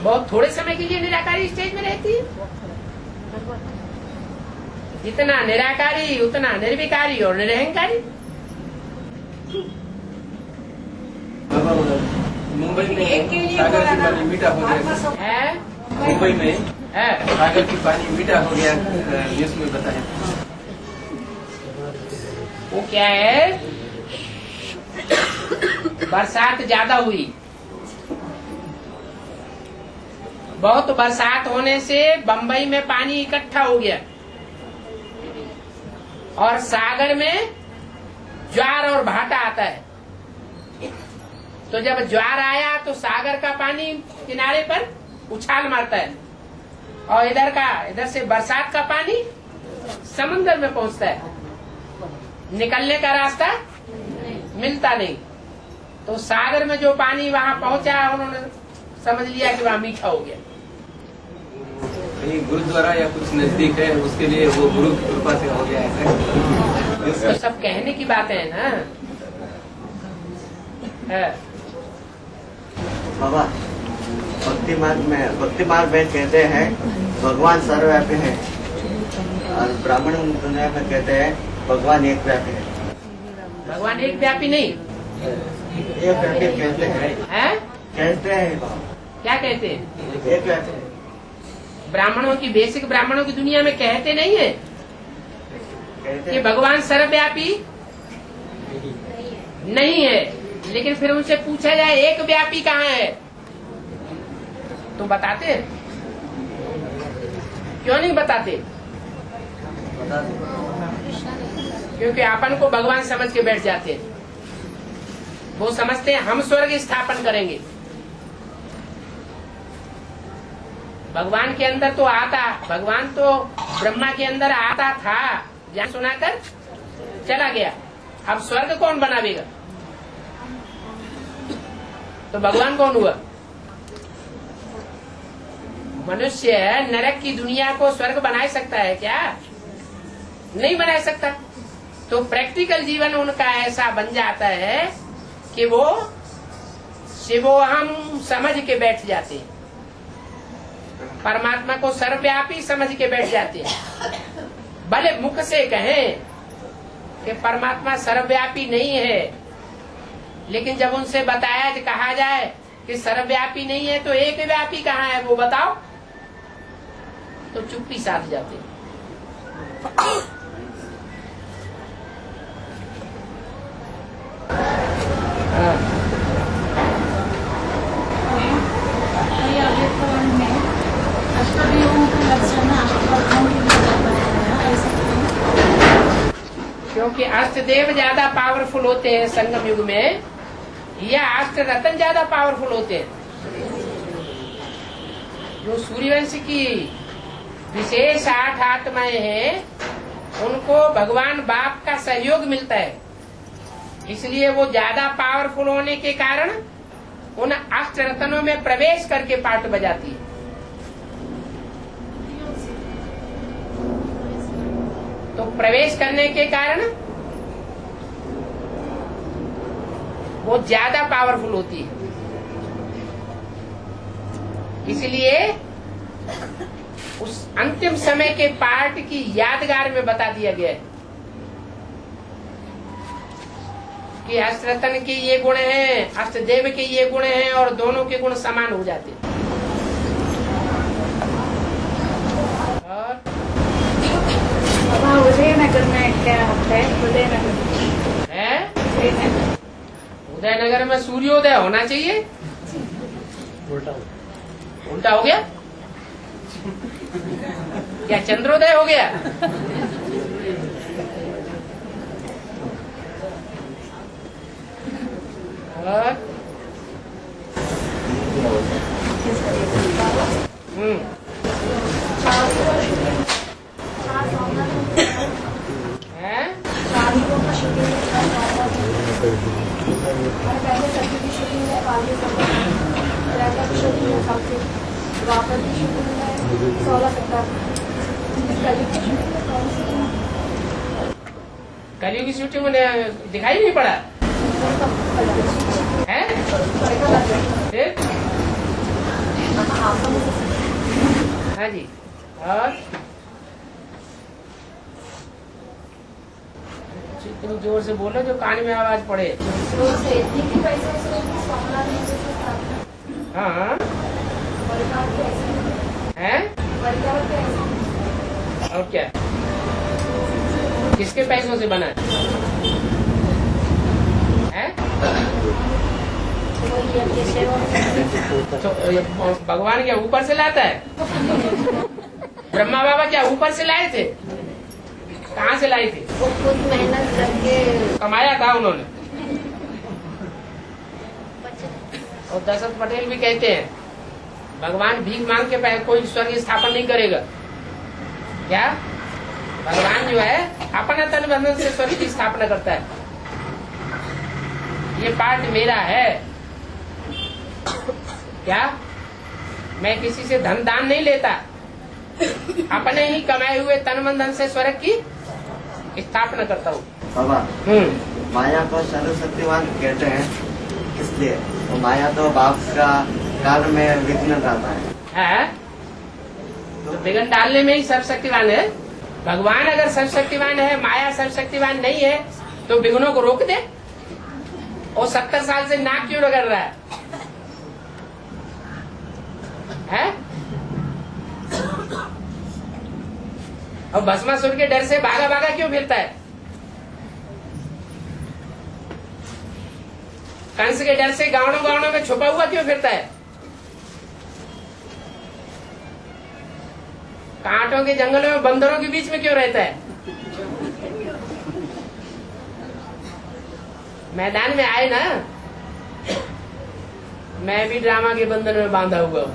बहुत थोड़े समय के लिए निराकारी स्टेज में रहती है। जितना निराकारी उतना निर्विकारी और निरहंकारी। मुंबई में सागर की पानी मीठा हो गया है। मुंबई में है। सागर की पानी मीठा हो गया, न्यूज में बताया। वो क्या है, बरसात ज्यादा हुई, बहुत बरसात होने से बंबई में पानी इकट्ठा हो गया और सागर में ज्वार और भाटा आता है। तो जब ज्वार आया तो सागर का पानी किनारे पर उछाल मारता है और इधर से बरसात का पानी समुद्र में पहुंचता है, निकलने का रास्ता मिलता नहीं। तो सागर में जो पानी वहां पहुंचा, उन्होंने समझ लिया कि वहाँ मीठा हो गया। कहीं गुरुद्वारा या कुछ नजदीक है, उसके लिए वो गुरु की कृपा से हो गया ऐसा। तो सब कहने की बातें है ना। है। बाबा, भक्ति मार्ग में कहते हैं भगवान सर्वव्यापी है, और ब्राह्मण दुनिया में कहते हैं भगवान एक व्यापी है। भगवान एक व्यापी नहीं, एक व्यापी कहते हैं। है? कहते हैं बाबा, क्या कहते हैं? एक व्यापी है। ब्राह्मणों की, बेसिक ब्राह्मणों की दुनिया में कहते नहीं है कहते कि हैं भगवान सर्वव्यापी नहीं है। लेकिन फिर उनसे पूछा जाए एक व्यापी कहाँ है, तो बताते हैं? क्यों नहीं बताते? क्योंकि अपन को भगवान समझ के बैठ जाते हैं। वो समझते हैं हम स्वर्ग स्थापन करेंगे। भगवान के अंदर तो आता, भगवान तो ब्रह्मा के अंदर आता था, ज्ञान सुनाकर चला गया। अब स्वर्ग कौन बनावेगा? तो भगवान कौन हुआ? मनुष्य नरक की दुनिया को स्वर्ग बना सकता है क्या? नहीं बना सकता। तो प्रैक्टिकल जीवन उनका ऐसा बन जाता है कि वो शिवोहम समझ के बैठ जाते हैं, परमात्मा को सर्वव्यापी समझ के बैठ जाते हैं। भले मुख से कहें कि परमात्मा सर्वव्यापी नहीं है, लेकिन जब उनसे बताया, कहा जाए कि सर्वव्यापी नहीं है तो एक व्यापी कहाँ है वो बताओ, तो चुप्पी साध जाते हैं। क्योंकि अष्टदेव ज्यादा पावरफुल होते हैं संगम युग में, या अष्ट रतन ज्यादा पावरफुल होते हैं? जो सूर्यवंश की विशेष 8 आत्माएं हैं, उनको भगवान बाप का सहयोग मिलता है, इसलिए वो ज्यादा पावरफुल होने के कारण उन अष्ट रत्नों में प्रवेश करके पाठ बजाती है। तो प्रवेश करने के कारण वो ज्यादा पावरफुल होती है। इसलिए उस अंतिम समय के पाठ की यादगार में बता दिया गया है कि अष्टरत्न के ये गुण हैं, अष्टदेव के ये गुण हैं, और दोनों के गुण समान हो जाते हैं। और उदयनगर में क्या है? उदयनगर है, उदयनगर में सूर्योदय होना चाहिए, उल्टा हो गया क्या? चंद्रोदय हो गया? और है? पहले सब्जी की शूटिंग है, आगे की शूटिंग है, सबसे द्वापर की शूटिंग है 16 सितंबर। कलयुग की शूटिंग है कौन सी? कलयुग की शूटिंग में दिखाई नहीं पड़ा है? फिर? हाँ जी। और इतनी जोर से बोलो जो कान में आवाज पड़े। हाँ है? और क्या? किसके पैसों से बना है? तो भगवान क्या ऊपर से लाता है? ब्रह्मा बाबा क्या ऊपर से लाए थे? कहाँ से लाए थे? वो खुद मेहनत करके कमाया था उन्होंने। और दशरथ पटेल भी कहते हैं भगवान भीख मांग के कोई स्वर्ग स्थापन नहीं करेगा। क्या? भगवान जो है अपना तन बंधन से स्वर्ग की स्थापना करता है। ये पार्ट मेरा है। क्या? मैं किसी से धन दान नहीं लेता, अपने ही कमाए हुए तन मन धन से स्वर्ग की स्थापना करता हूँ। बाबा, माया को सर्वशक्तिमान कहते हैं, इसलिए तो माया तो बाप का कार्य में विघ्न डालता है। तो विघ्न डालने में ही सर्वशक्तिवान है। भगवान अगर सर्वशक्तिवान है, माया सर्वशक्तिवान नहीं है, तो विघ्नों को रोक दे। और 70 साल से नाक क्यों रगड़ रहा है? और भस्मासुर के डर से भागा भागा क्यों फिरता है? कंस के डर से गाँवों गाँवों में छुपा हुआ क्यों फिरता है? कांटों के जंगलों में बंदरों के बीच में क्यों रहता है? मैदान में आए ना, मैं भी ड्रामा के बंधन में बांधा हुआ हूँ।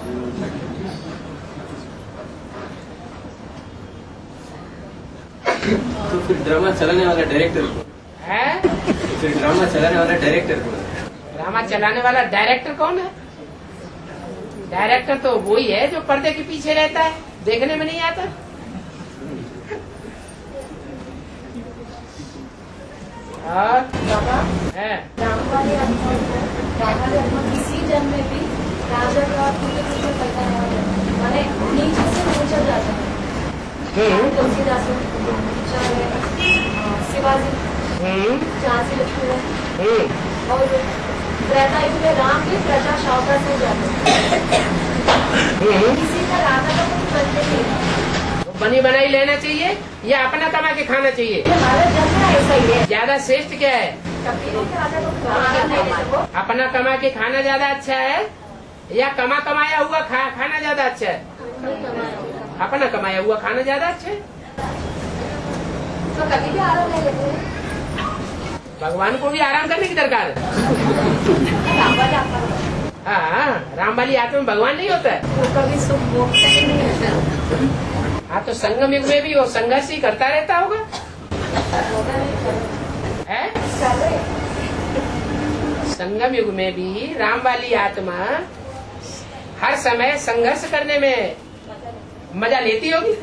तो फिर ड्रामा चलाने वाला डायरेक्टर है? फिर ड्रामा चलाने वाला डायरेक्टर ड्रामा चलाने वाला डायरेक्टर कौन है? डायरेक्टर तो वही है जो पर्दे के पीछे रहता है, देखने में नहीं आता। और बाबा, है राम वाले आत्मा किसी जन्म में भी राजा का पूरे करता है, माने नीचे से नीचे जाता है। तुलसीदास, शिवाजी, झांसी लक्ष्मी, और त्रेता युग में राम भी प्रजा शावका से जाते हैं। किसी का राजा का कोई बनते नहीं, बनी बनाई लेना चाहिए या अपना कमा के खाना चाहिए? हमारा जन्म ऐसा ही है। ज्यादा श्रेष्ठ क्या है? अपना कमा के खाना ज्यादा अच्छा है या कमा कमाया हुआ खाना ज्यादा अच्छा है? अपना कमाया हुआ खाना ज्यादा अच्छा है। तो कभी भी आराम नहीं लेते हैं। भगवान को भी आराम करने की दरकार है। हाँ, राम वाली आत्मा में भगवान नहीं होता है। वो कभी सुख भोगते ही नहीं होता। हाँ, तो संगम युग में भी वो संघर्ष ही करता रहता होगा, है? संगम युग में भी राम वाली आत्मा हर समय संघर्ष करने में मजा लेती होगी।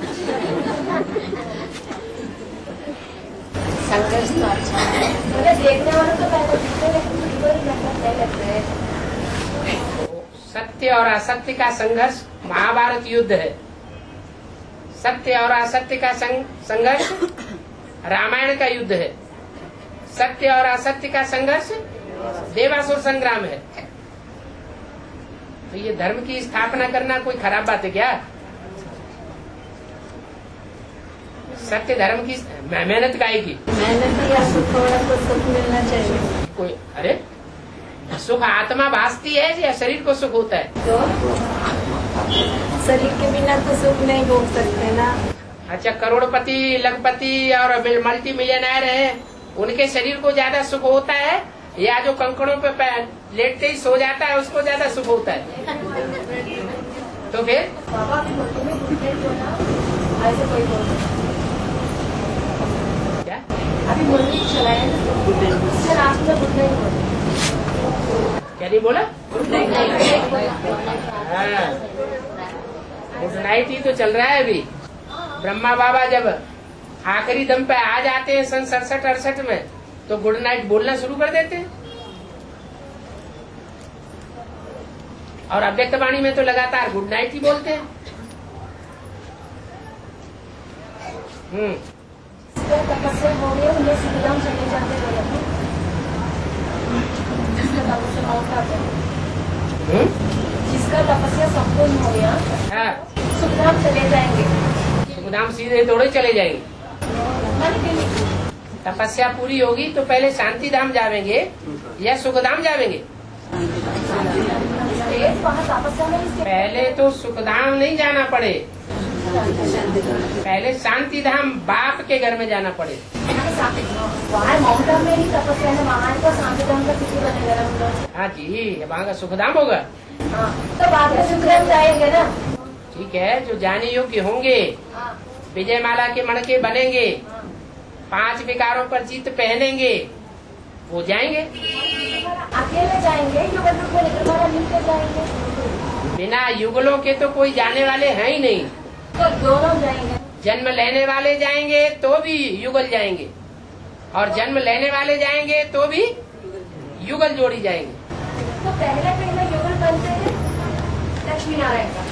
संघर्ष तो अच्छा है। मुझे देखने वाले तो पहले दिखते, लेकिन उनको ही नहीं लगता है। सत्य और असत्य का संघर्ष महाभारत युद्ध है। सत्य और असत्य का संघर्ष रामायण का युद्ध है। सत्य और असत्य का संघर्ष देवासुर संग्राम है। तो ये धर्म की स्थापना करना कोई खराब बात है क्या? सत्य धर्म की मेहनत काहे की? मेहनत या सुख थोड़ा तो सुख मिलना चाहिए। कोई अरे सुख आत्मा भासती है या शरीर को सुख होता है? तो शरीर के बिना तो सुख नहीं भोग सकते ना। अच्छा, करोड़पति, लखपति और मल्टी मिलियनर है, उनके शरीर को ज्यादा सुख होता है या जो कंकड़ों पे लेटते ही सो जाता है उसको ज्यादा सुख होता है? तो फिर बाबा अभी मुल्क में घुटने जो ना ऐसे कोई बोल क्या? अभी मुल्क चलाए उससे रात में घुटने ही बोल क्या नहीं बोला? गुड नाइट ही तो चल रहा है अभी। ब्रह्मा बाबा जब आखिरी दम पे आ जाते हैं सन 67-68 में, तो गुड नाइट बोलना शुरू कर देते हैं। और अव्यक्त वाणी में तो लगातार गुड नाइट ही बोलते हैं। तपस्या हो गई, उन्हें सुखधाम चले जाते हैं। जिसका तपस्या संपूर्ण हो गया, हाँ, सुखधाम चले जाएंगे। सुखधाम सीधे थोड़े चले जाएंगे। तपस्या पूरी होगी तो पहले शांति धाम जावेंगे या सुखधाम जावेंगे? वहाँ तपस्या में पहले तो सुखधाम नहीं जाना पड़े, पहले शांति धाम बाप के घर में जाना पड़े। वहाँ ममता में ही तपस्या है, वहाँ का शांति धाम का किसी बनेगा। हाँ जी, वहाँ का सुखधाम होगा। हाँ, तो बाद में सुखधाम जाएंगे ना। ठीक है, जो जाने योग्य होंगे, विजय माला के मणके बनेंगे, 5 विकारों पर जीत पहनेंगे, वो जाएंगे। अकेले जाएंगे, जो बंदूक में लेकर मिलकर जाएंगे। बिना युगलों के तो कोई जाने वाले हैं ही नहीं। तो दोनों जाएंगे। जन्म लेने वाले जाएंगे तो भी युगल जाएंगे, और जन्म लेने वाले जाएंगे तो भी युगल जोड़ी जाएंगे। तो पहले युगल बनते हैं लक्ष्मी नारायण का।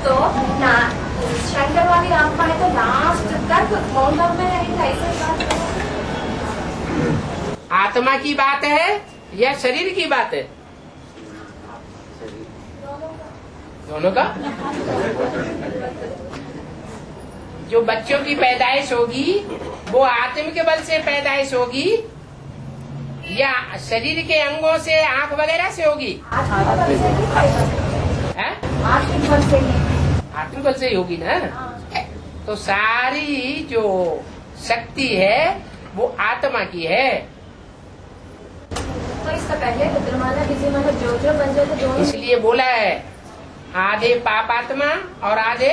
तो ना शंकर वाली आत्मा है तो लास्ट तक मौन में रहेगा, ऐसा बात है। आत्मा की बात है या शरीर की बात है? दोनों का। जो बच्चों की पैदाइश होगी वो आत्म के बल से पैदाइश होगी या शरीर के अंगों से, आंख वगैरह से होगी? आत्म बल से ही होगी ना। तो सारी जो शक्ति है वो आत्मा की है। तो इसका पहले रुद्रमाला विजयमाला जो बन जाए तो दोनों, इसलिए बोला है आधे पापात्मा और आधे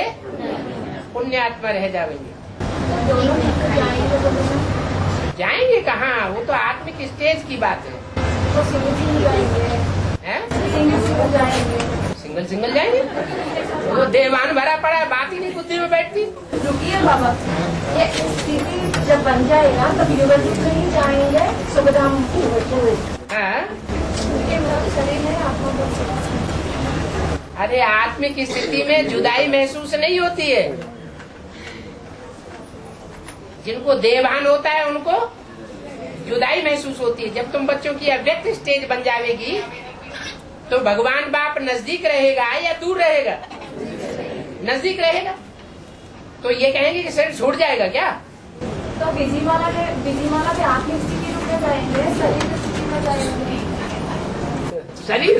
पुण्यात्मा रह जाएंगे। तो दोनों जाएंगे कहाँ? वो तो आत्मिक स्टेज की बात है। तो सिंगल जाएंगे, सिंगल जाएंगे, सिंगल सिंगल जाएंगे। वो देवान भरा पड़ा है, बात ही नहीं बुद्धि में बैठती। रुकिए बाबा, ये स्थिति जब बन जाएगा तब युगल ही जाएंगे सुविधा। शरीर है आत्मा। अरे आत्मिक स्थिति में जुदाई महसूस नहीं होती है। जिनको देवभान होता है उनको जुदाई महसूस होती है। जब तुम बच्चों की अव्यक्त स्टेज बन जाएगी तो भगवान बाप नजदीक रहेगा या दूर रहेगा? नजदीक रहेगा। तो ये कहेंगे कि शरीर छूट जाएगा क्या? तो विजयमाला के आत्मिक स्थिति रूप में जाएंगे, शरीर की स्थिति में जाएंगे।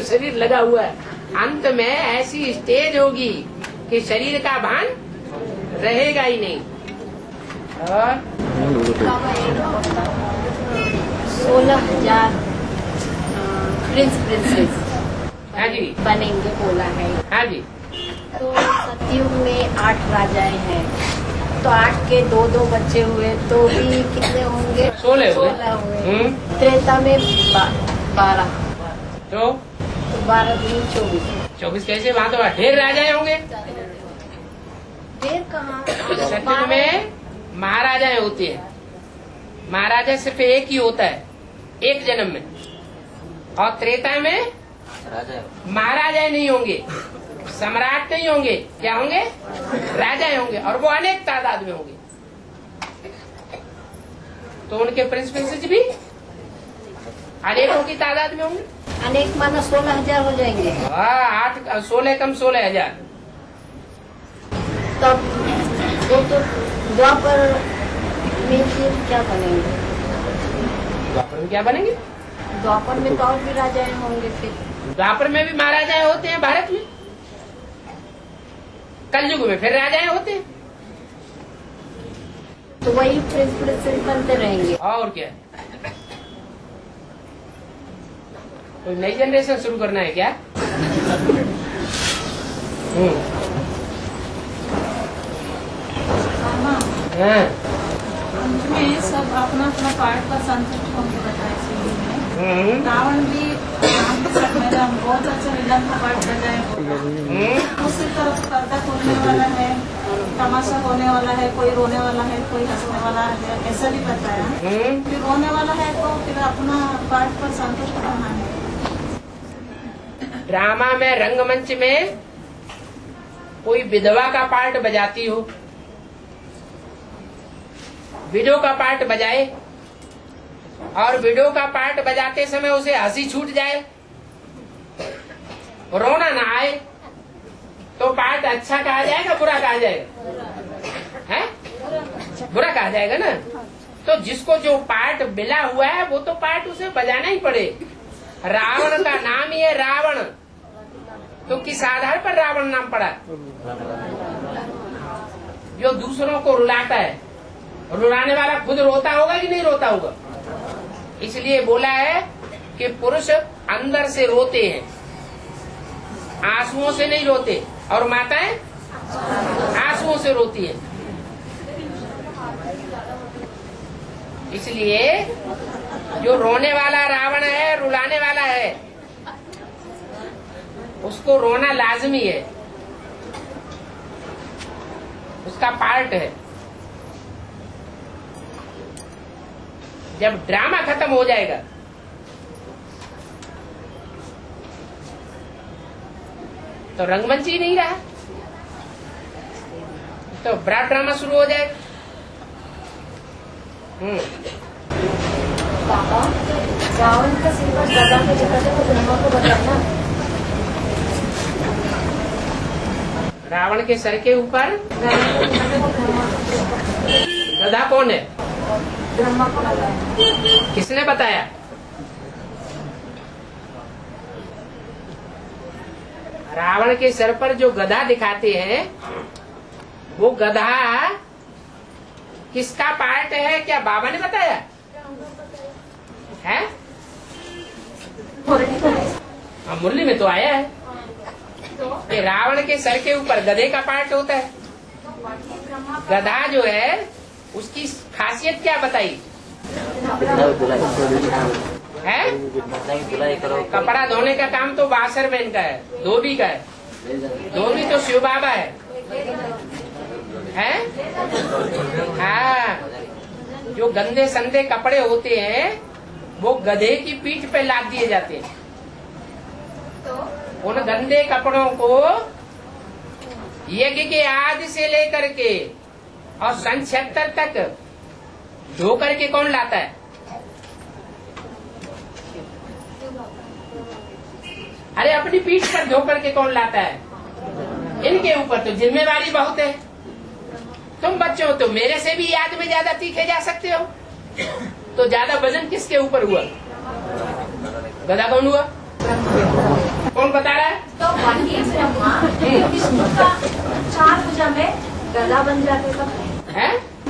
शरीर लगा हुआ है। अंत में ऐसी स्टेज होगी कि शरीर का भान रहेगा ही नहीं। और 16,000 प्रिंसेस हाँ जी बनेंगे बोला है। हाँ जी। तो सतयुग में 8 राजाएं हैं, तो 8 के 2-2 बच्चे हुए तो भी कितने होंगे? 16 हुए। त्रेता में 12, तो 12 दूनी 24। 24 कैसे? वहाँ तो ढेर राजाएं होंगे। ढेर कहाँ? सतयुग में महाराजाएं होती है। महाराजा सिर्फ एक ही होता है, एक जन्म में। और त्रेता में महाराजाएं नहीं होंगे, सम्राट नहीं होंगे। क्या होंगे? राजाएं होंगे, और वो अनेक तादाद में होंगे। तो उनके प्रिंस प्रिंसेस भी अनेकों की तादाद में होंगे। अनेक माना 16,000 हो जाएंगे। 16 कम 16,000। तब वो तो द्वापर में क्या बनेंगे? द्वापर में क्या बनेंगे? द्वापर में तो और भी राजाएं होंगे। फिर द्वापर में भी महाराजाएं होते हैं भारत में। कलयुग में फिर राजाएं होते हैं। तो वही प्रिंसेस बनते रहेंगे। और क्या? कोई नई जनरेशन शुरू करना है क्या? में सब अपना अपना पार्ट का संतुष्ट होंगे बताए सीरीज में। रावण भी बहुत अच्छा विलन का पार्ट बजाए। दूसरी तरफ पर्दा खोलने वाला है, तमाशा होने वाला है, कोई रोने वाला है, कोई हंसने वाला है, ऐसा भी बताया। फिर रोने वाला है तो फिर अपना पार्ट पर संतुष्ट होना है। ड्रामा में, रंगमंच में कोई विधवा का पार्ट बजाती हो, विडो का पार्ट बजाए, और विडो का पार्ट बजाते समय उसे हंसी छूट जाए, रोना ना आए, तो पार्ट अच्छा कहा जाएगा, बुरा कहा जाएगा? है बुरा कहा जाएगा ना। तो जिसको जो पार्ट मिला हुआ है वो तो पार्ट उसे बजाना ही पड़े। रावण का नाम ही है रावण, तो किस आधार पर रावण नाम पड़ा? जो दूसरों को रुलाता है, रुलाने वाला खुद रोता होगा कि नहीं रोता होगा? इसलिए बोला है कि पुरुष अंदर से रोते हैं, आंसुओं से नहीं रोते, और माताएं आंसुओं से रोती हैं। इसलिए जो रोने वाला रावण है, रुलाने वाला है, उसको रोना लाजमी है, उसका पार्ट है। जब ड्रामा खत्म हो जाएगा तो रंगमंच ही नहीं रहा, तो बड़ा ड्रामा शुरू हो जाएगा। बाबा, रावण का सिर पर गदा के दिखाते तो ब्रह्मा को बताना। रावण के सर के ऊपर गदा कौन है? ब्रह्मा को बताया। किसने बताया? रावण के सर पर जो गदा दिखाते हैं वो गधा किसका पार्ट है? क्या बाबा ने बताया है? हाँ, मुरली में तो आया है कि रावण के सर के ऊपर गधे का पार्ट होता है। गधा जो है उसकी खासियत क्या बताई है? कपड़ा धोने का काम तो बासर बहन का है, धोबी का है। धोबी तो शिव बाबा है। हाँ, जो गंदे संदे कपड़े होते हैं वो गधे की पीठ पे लाद दिए जाते हैं। उन गंदे कपड़ों को यज्ञ के आदि से लेकर के और सन 76 तक धो करके कौन लाता है? अरे अपनी पीठ पर धो करके कौन लाता है? इनके ऊपर तो जिम्मेवारी बहुत है। तुम बच्चों तो मेरे से भी याद में ज्यादा तीखे जा सकते हो, तो ज्यादा वजन किसके ऊपर हुआ? गधा कौन हुआ? कौन बता रहा है? तो वही ब्रह्मा विष्णु का 4 भुजा में गदा बन जाते तब है?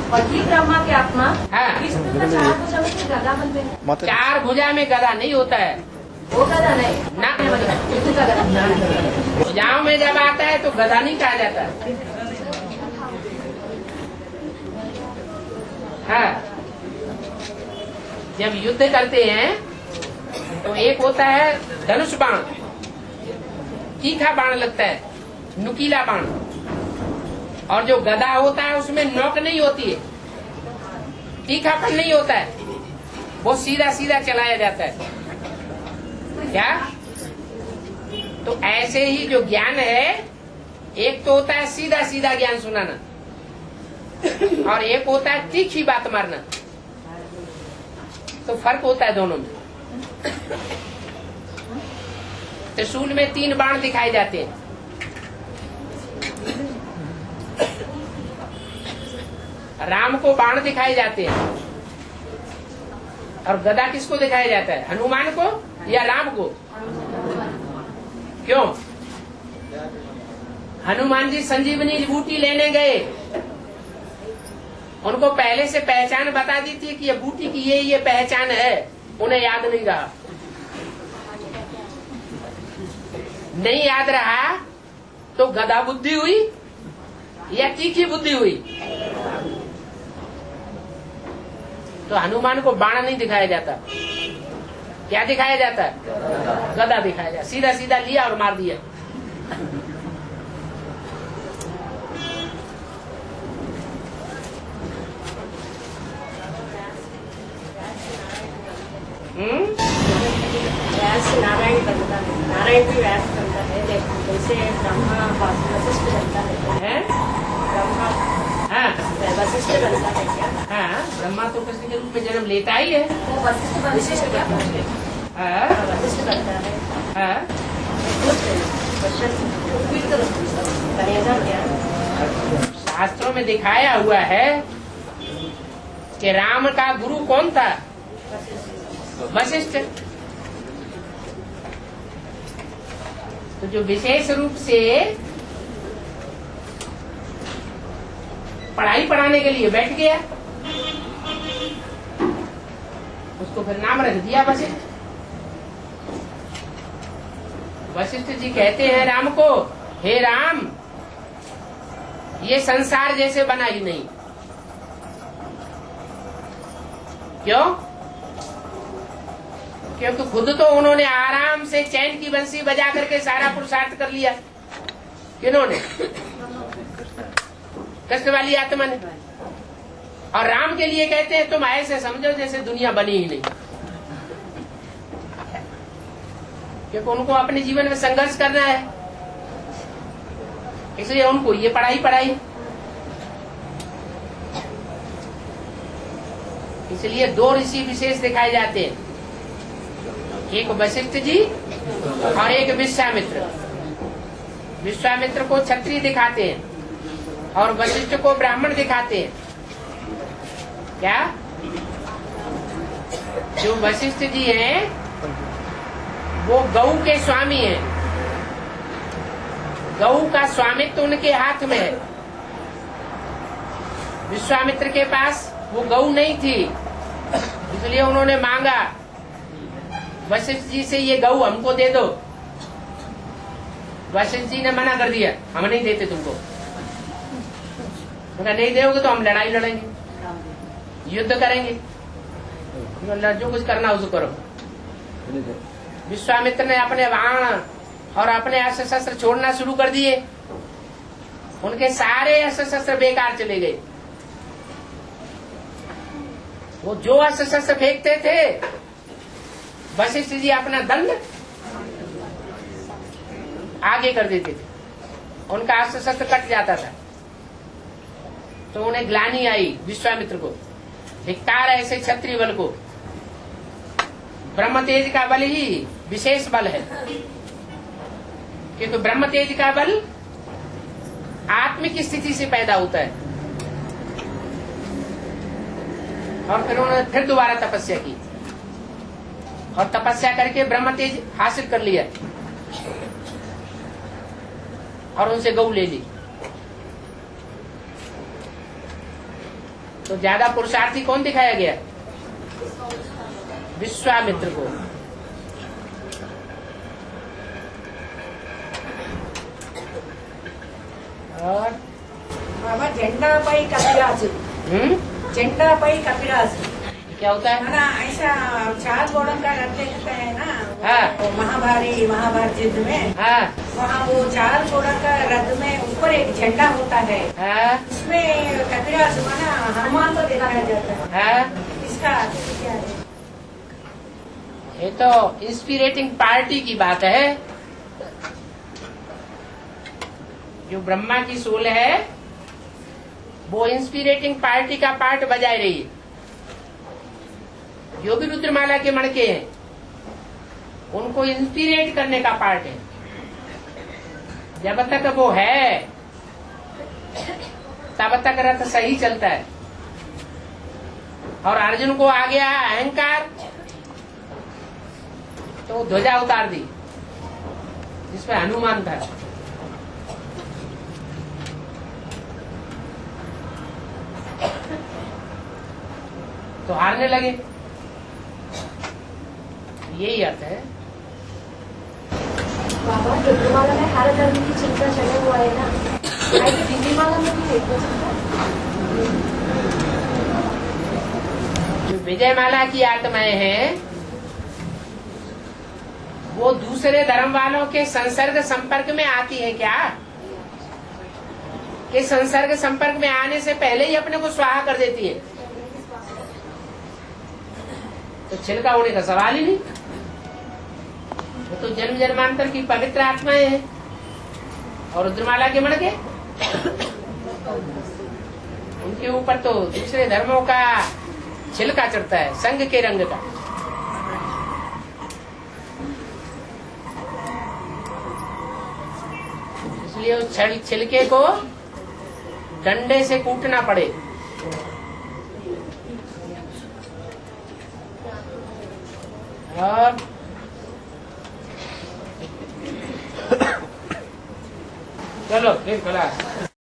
वही ब्रह्मा की आत्मा हाँ। विष्णु का 4 भुजा में फिर गदा बनते हैं। 4 भुजा में गदा नहीं होता है वो गदा नहीं ना। विष्णु का गदा। भुजाओं में जब आता है तो गधा नहीं कहा जाता। हाँ, जब युद्ध करते हैं तो एक होता है धनुष बाण, तीखा बाण लगता है, नुकीला बाण, और जो गदा होता है उसमें नोक नहीं होती है, तीखापन नहीं होता है, वो सीधा सीधा चलाया जाता है। क्या? तो ऐसे ही जो ज्ञान है, एक तो होता है सीधा सीधा ज्ञान सुनाना और एक होता है तीखी बात मारना। तो फर्क होता है दोनों में। त्रिशूल में 3 बाण दिखाए जाते हैं। राम को बाण दिखाए जाते हैं और गदा किसको दिखाया जाता है? हनुमान को या राम को? क्यों? हनुमान जी संजीवनी बूटी लेने गए, उनको पहले से पहचान बता दी थी कि ये बूटी की ये पहचान है, उन्हें याद नहीं रहा। नहीं याद रहा तो गदा बुद्धि हुई या तीखी बुद्धि हुई? तो हनुमान को बाण नहीं दिखाया जाता, क्या दिखाया जाता? गदा दिखाया जाता। सीधा सीधा लिया और मार दिया। व्यास नारायण बनता है, नारायण भी व्यास बनता है, जैसे ब्रह्मा वशिष्ठ बनता है। ब्रह्मा वशिष्ठ बनता है क्या? हाँ, ब्रह्मा तो कृष्ण के रूप में जन्म लेता ही है। वो वशिष्ठ क्या वशिष्ठ बनता है। बनेगा क्या? शास्त्रों में दिखाया हुआ है कि राम का गुरु कौन था? वशिष्ठ। तो जो विशेष रूप से पढ़ाई पढ़ाने के लिए बैठ गया, उसको फिर नाम रख दिया वशिष्ठ। वशिष्ठ जी कहते हैं राम को, हे राम, ये संसार जैसे बना ही नहीं। क्यों? क्योंकि खुद तो उन्होंने आराम से चैन की बंसी बजा करके सारा पुरुषार्थ कर लिया। किन्होंने? कृष्ण वाली आत्मा ने। और राम के लिए कहते हैं तुम ऐसे समझो जैसे दुनिया बनी ही नहीं, क्योंकि उनको अपने जीवन में संघर्ष करना है, इसलिए उनको ये पढ़ाई। इसलिए दो ऋषि विशेष दिखाए जाते हैं, एक वशिष्ठ जी और एक विश्वामित्र। विश्वामित्र को क्षत्रिय दिखाते हैं और वशिष्ठ को ब्राह्मण दिखाते हैं। क्या? जो वशिष्ठ जी हैं वो गऊ के स्वामी हैं, गऊ का स्वामित्व उनके हाथ में है। विश्वामित्र के पास वो गऊ नहीं थी, इसलिए उन्होंने मांगा वशिष्ठ जी से, ये गऊ हमको दे दो। वशिष्ठ जी ने मना कर दिया, हम नहीं देते तुमको। उनका नहीं दोगे तो हम लड़ाई लड़ेंगे, युद्ध करेंगे, जो कुछ करना उसको करो। विश्वामित्र ने अपने बाण और अपने अस्त्र शस्त्र छोड़ना शुरू कर दिए। उनके सारे अस्त्र शस्त्र बेकार चले गए। वो जो अस्त्र शस्त्र फेंकते थे, वशिष्ठ जी अपना दंड आगे कर देते थे, उनका अस्त्र शस्त्र कट जाता था। तो उन्हें ग्लानि आई विश्वामित्र को, धिक्कार है ऐसे क्षत्रिय बल को। ब्रह्म तेज का बल ही विशेष बल है, क्योंकि ब्रह्म तेज का बल आत्मिक स्थिति से पैदा होता है। और फिर उन्होंने फिर दोबारा तपस्या की और तपस्या करके ब्रह्म तेज हासिल कर लिया और उनसे गऊ ले ली। तो ज्यादा पुरुषार्थी कौन दिखाया गया? विश्वामित्र को। और बाबा झंडापाई कपिराजु, झंडापाई कपिराजु क्या होता है? ना ऐसा 4 घोड़ों का रथ देखते हैं ना। हाँ। वो महाभारत युद्ध में। हाँ। वहाँ वो 4 घोड़ों का रथ में ऊपर एक झंडा होता है। हाँ। उसमें कपिराजु माना हनुमान को दिखाया जाता है। हाँ। इसका अर्थ क्या है? ये तो इंस्पिरेटिंग पार्टी की बात है। जो ब्रह्मा की सोल है वो इंस्पिरेटिंग पार्टी का पार्ट बजाय रही है। जो भी रुद्रमाला के मणके हैं उनको इंस्पिरेट करने का पार्ट है। जब तक वो है तब तक रथ सही चलता है। और अर्जुन को आ गया अहंकार तो ध्वजा उतार दी जिसमें हनुमान था। तो हारने लगे। यही अर्थ है। बाबा रुद्रमाला में हर धर्म की चिंता चले हुआ है ना, ऐसे विजयमाला में भी देखो सकता। जो विजयमाला की आत्माएं हैं वो दूसरे धर्म वालों के संसर्ग संपर्क में आती है क्या? कि संसर्ग संपर्क में आने से पहले ही अपने को स्वाहा कर देती है? तो छिलका होने का सवाल ही नहीं। वो तो जन्म जन्मांतर की पवित्र आत्माएं हैं। और रुद्रमाला के मणके उनके ऊपर तो दूसरे धर्मों का छिलका चढ़ता है, संग के रंग का। इसलिए उस छिलके को डंडे से कूटना पड़े। और चलो फिर खलास।